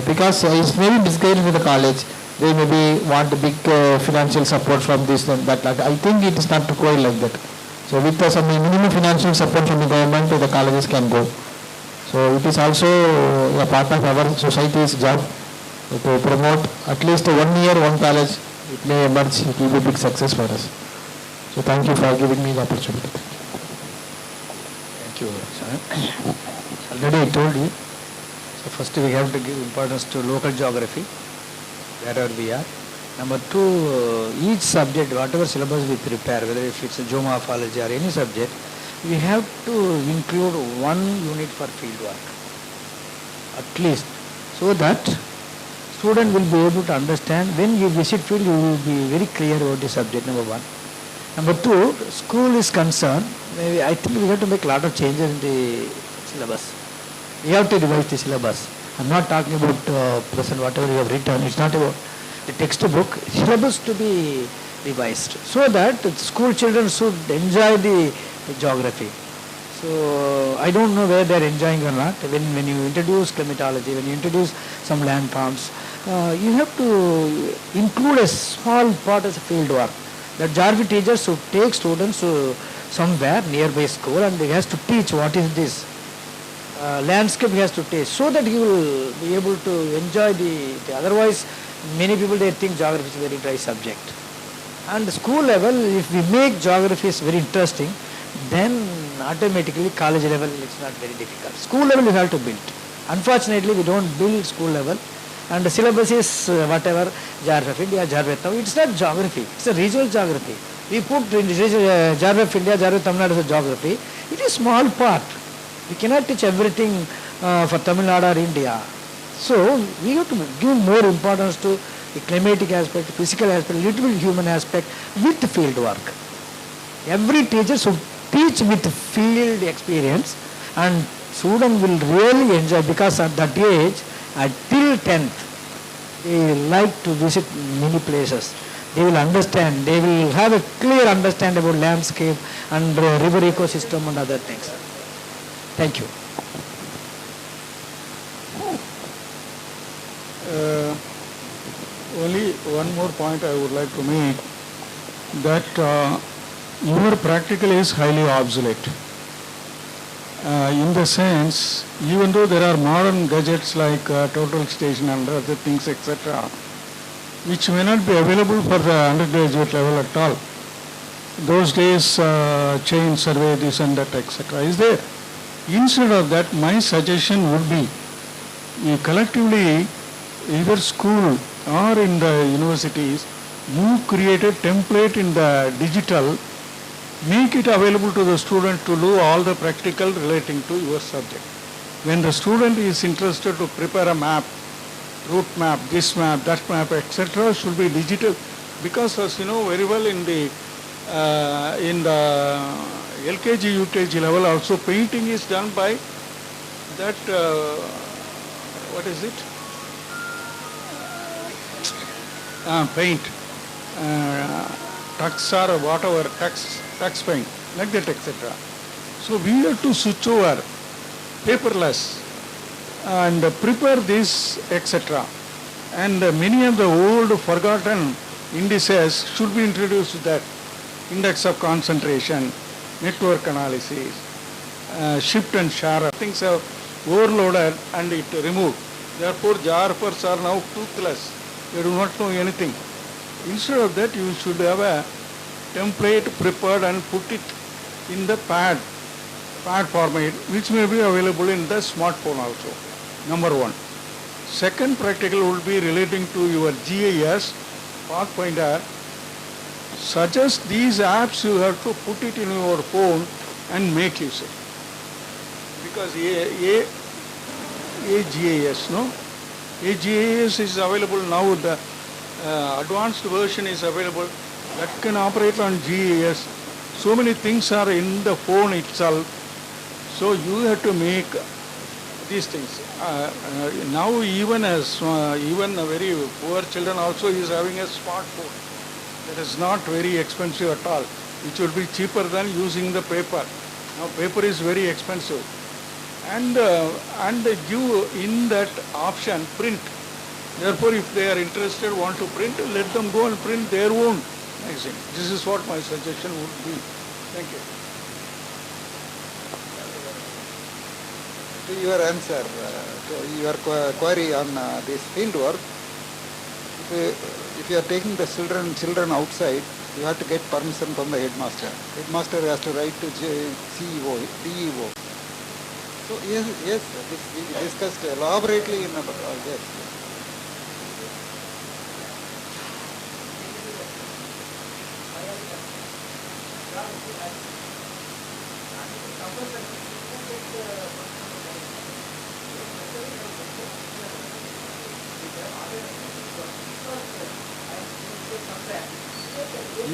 because it's maybe disguised with the college. They maybe want a big financial support from this and that. I think it is not required like that. So with some minimum financial support from the government, the colleges can go. So it is also a part of our society's job to promote at least 1 year, one college. It may emerge, it will be a big success for us. So thank you for giving me the opportunity. Thank you, sir. Already I told you. So first we have to give importance to local geography, wherever we are. Number two, each subject, whatever syllabus we prepare, whether if it's geomorphology or any subject, we have to include one unit for field work, at least, so that student will be able to understand. When you visit field, you will be very clear about the subject, number one. Number two, school is concerned, maybe I think we have to make a lot of changes in the syllabus. We have to revise the syllabus. I'm not talking about present whatever you have written. It's not about the textbook. Syllabus to be revised so that school children should enjoy the geography. So I don't know whether they are enjoying or not. When you introduce climatology, when you introduce some landforms, you have to include a small part as a field work. The geography teacher should take students to somewhere nearby school and he has to teach what is this. Landscape he has to teach so that he will be able to enjoy the otherwise many people they think geography is a very dry subject. And school level, if we make geography is very interesting, then automatically college level it's not very difficult. School level you have to build. Unfortunately we don't build school level and the syllabus is whatever geography of India, geography of Tamil. It's not geography, it's a regional geography. We put geography of India, geography of Tamil Nadu as a geography. It is small part. We cannot teach everything for Tamil Nadu or India. So we have to give more importance to the climatic aspect, physical aspect, little human aspect with field work. Every teacher should teach with field experience and student will really enjoy, because at that age, till 10th, they like to visit many places. They will understand, they will have a clear understanding about landscape and river ecosystem and other things. Thank you. Only one more point I would like to make, that your practical is highly obsolete. In the sense, even though there are modern gadgets like total station and other things, etc., which may not be available for the undergraduate level at all. Those days, chain survey, this and that, etc., is there. Instead of that, my suggestion would be, collectively, either school or in the universities, you create a template in the digital, make it available to the student to do all the practical relating to your subject. When the student is interested to prepare a map, route map, this map, that map, etc., should be digital, because as you know very well in the LKG, UKG level also painting is done by that, what is it? Paint, tux or whatever, tux paint, like that, etc. So we have to switch over paperless and prepare this, etc. And many of the old forgotten indices should be introduced to that. Index of concentration, network analysis, shift and share, things are overloaded and it removed. Therefore, geographers are now toothless. They do not know anything. Instead of that, you should have a template prepared and put it in the pad format, which may be available in the smartphone also. Number one. Second practical will be relating to your GIS, Pathfinder. Suggest these apps, you have to put it in your phone and make use of it. Because AGIS, no? AGIS is available now, the advanced version is available that can operate on GES. So many things are in the phone itself. So you have to make these things. Now even a very poor children also is having a smartphone. That is not very expensive at all, which will be cheaper than using the paper. Now paper is very expensive. And give in that option print. Therefore, if they are interested, want to print, let them go and print their own magazine. This is what my suggestion would be. Thank you. To your answer, to your query on this field work, if you are taking the children outside, you have to get permission from the headmaster. Headmaster has to write to CEO, DEO. So yes, this we discussed elaborately in yes.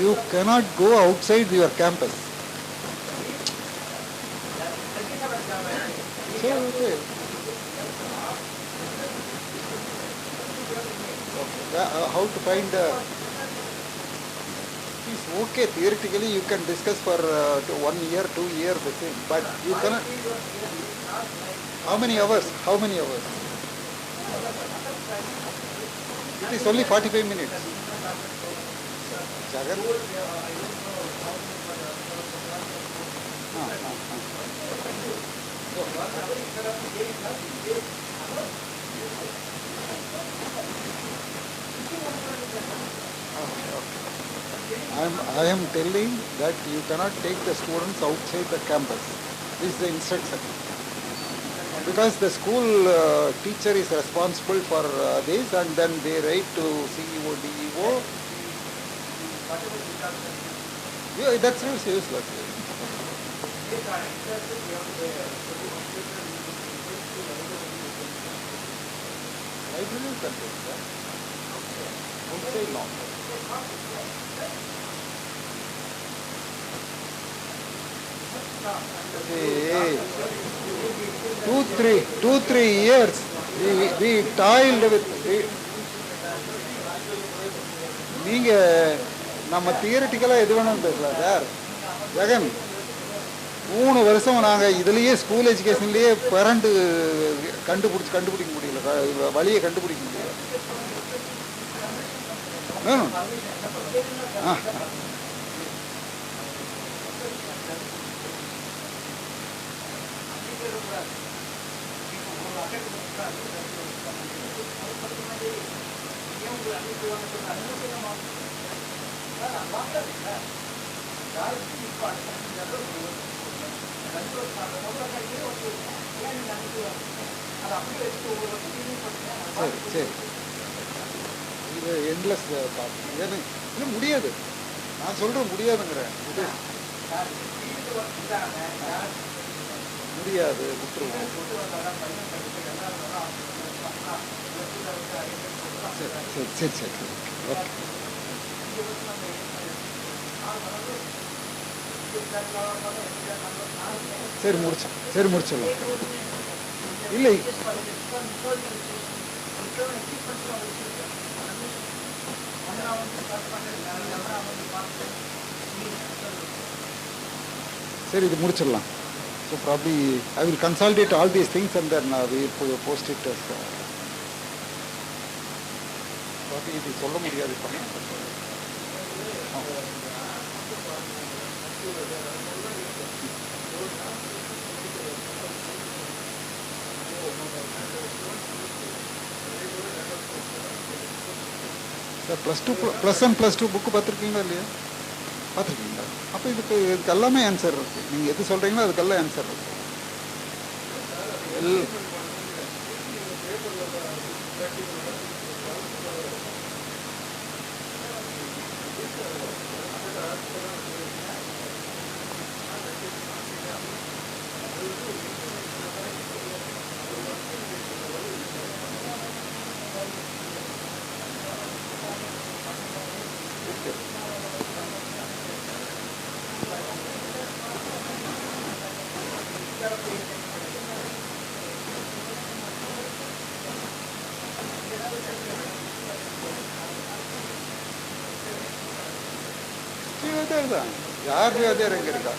You cannot go outside your campus. So, okay. How to find it's okay, theoretically you can discuss for 1 year, 2 years the same, but you cannot. How many hours? It is only 45 minutes. Jagan? I am telling that you cannot take the students outside the campus. This is the instruction. Because the school teacher is responsible for this, and then they write to CEO, DEO. Yeah, that's useless. Library content, outside long. Hey, 2-3 years we toiled with நீங்க நம்ம தியரிட்டிக்கலா எது வேணாலும் பேசலாம் sir. Jagan 3 வருஷம் நாங்கள் இதுலேயே school எஜுகேஷன்லேயே பிறண்டு கண்டுபிடிக்க முடியல, வழியை கண்டுபிடிக்க முடியல. சரி, இது எண்ட்லெஸ் இல்லை, முடியாது. நான் சொல்கிறேன் முடியாதுங்கிறேன். முடியாது, விட்டுருவோம். சரி, ஓகே. சரி முடிச்சிடலாம். இல்லை, சரி, இது முடிச்சிடலாம். So probably I will consolidate all these things and then we will post it as probably இது சொல்ல முடியாது. சார் +1 +2 புக்கு பார்த்துருக்கீங்களா இல்லையா? பார்த்துருக்கீங்களா? அப்போ இதுக்கு எல்லாமே ஆன்சர் இருக்குது. நீங்கள் எது சொல்கிறீங்களோ அதுக்கெல்லாம் ஆன்சர் இருக்குது. வாத்தியார் தான். ஜாகிரபி வாத்தியார் எங்கே இருக்கா?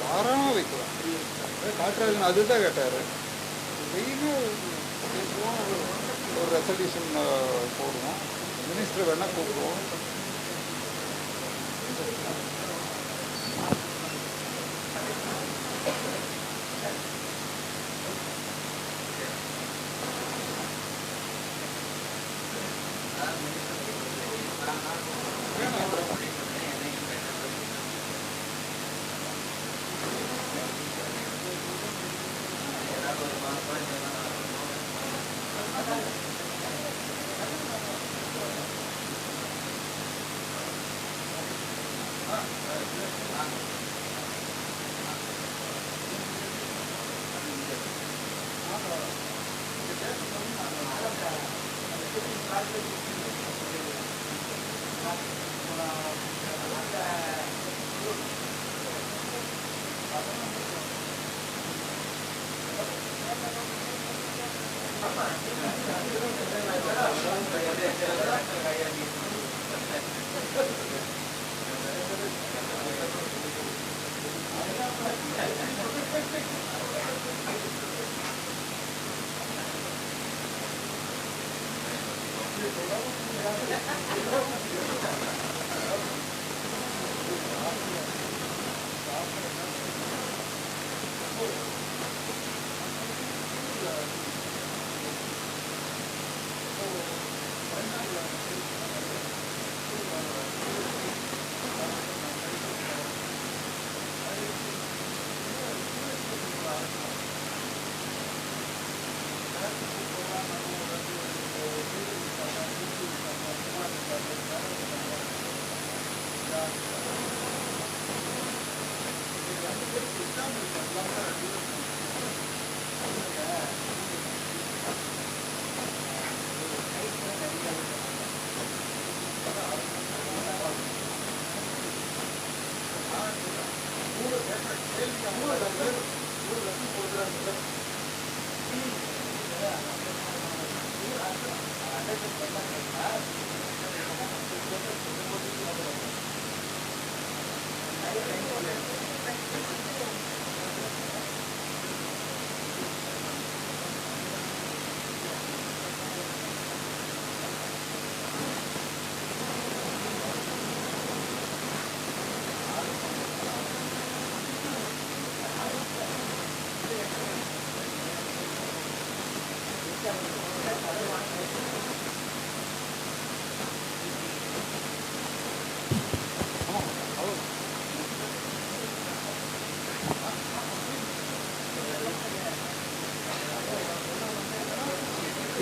தாராளமாக வைக்கலாம். காட்டுறாருன்னு அதுதான் கேட்டார். டெய்லியும் ஒரு ரெசல்யூஷன் போடுவோம். மினிஸ்டர் வேணால் கூப்பிடுவோம்.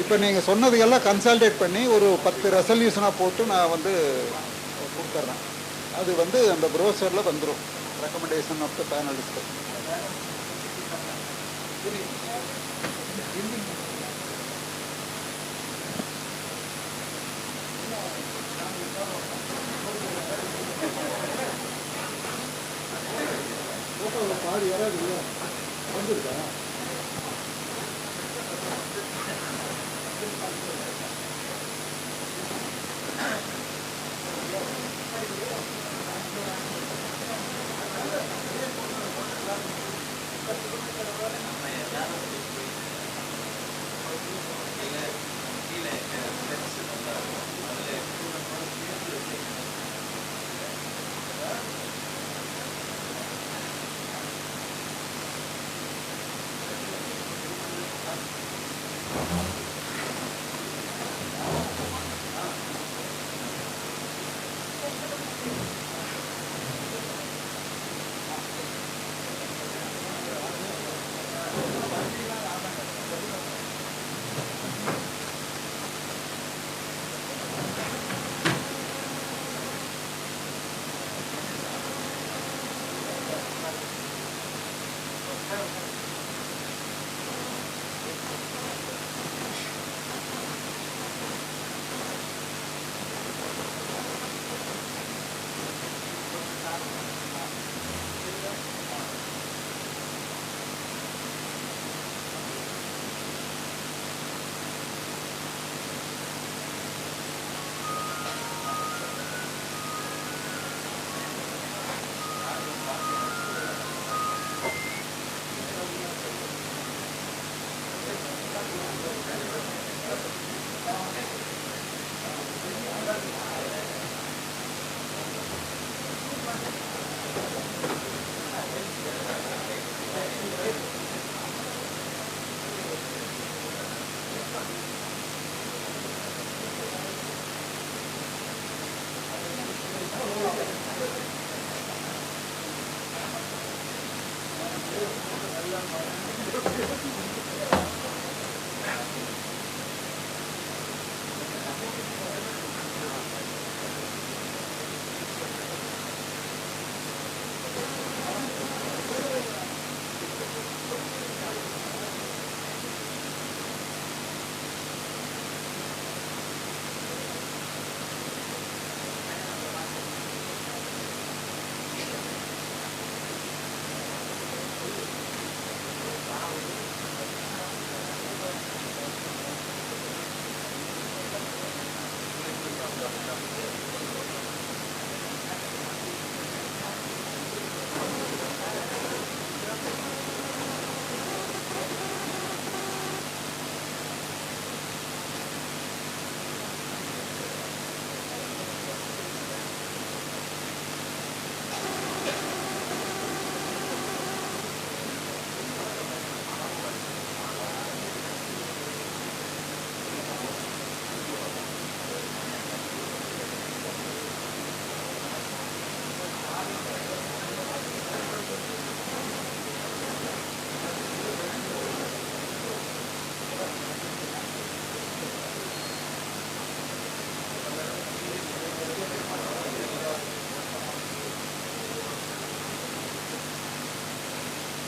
இப்போ நீங்கள் சொன்னதுக்கெல்லாம் கன்சால்டேட் பண்ணி ஒரு 10 ரெசல்யூஷனாக போட்டு நான் வந்து கொடுத்துட்றேன். அது வந்து அந்த ப்ரோஷரில் வந்துடும். Recommendation of the panel discussion. பாதி யாராவது இல்லையா வந்துருக்கா?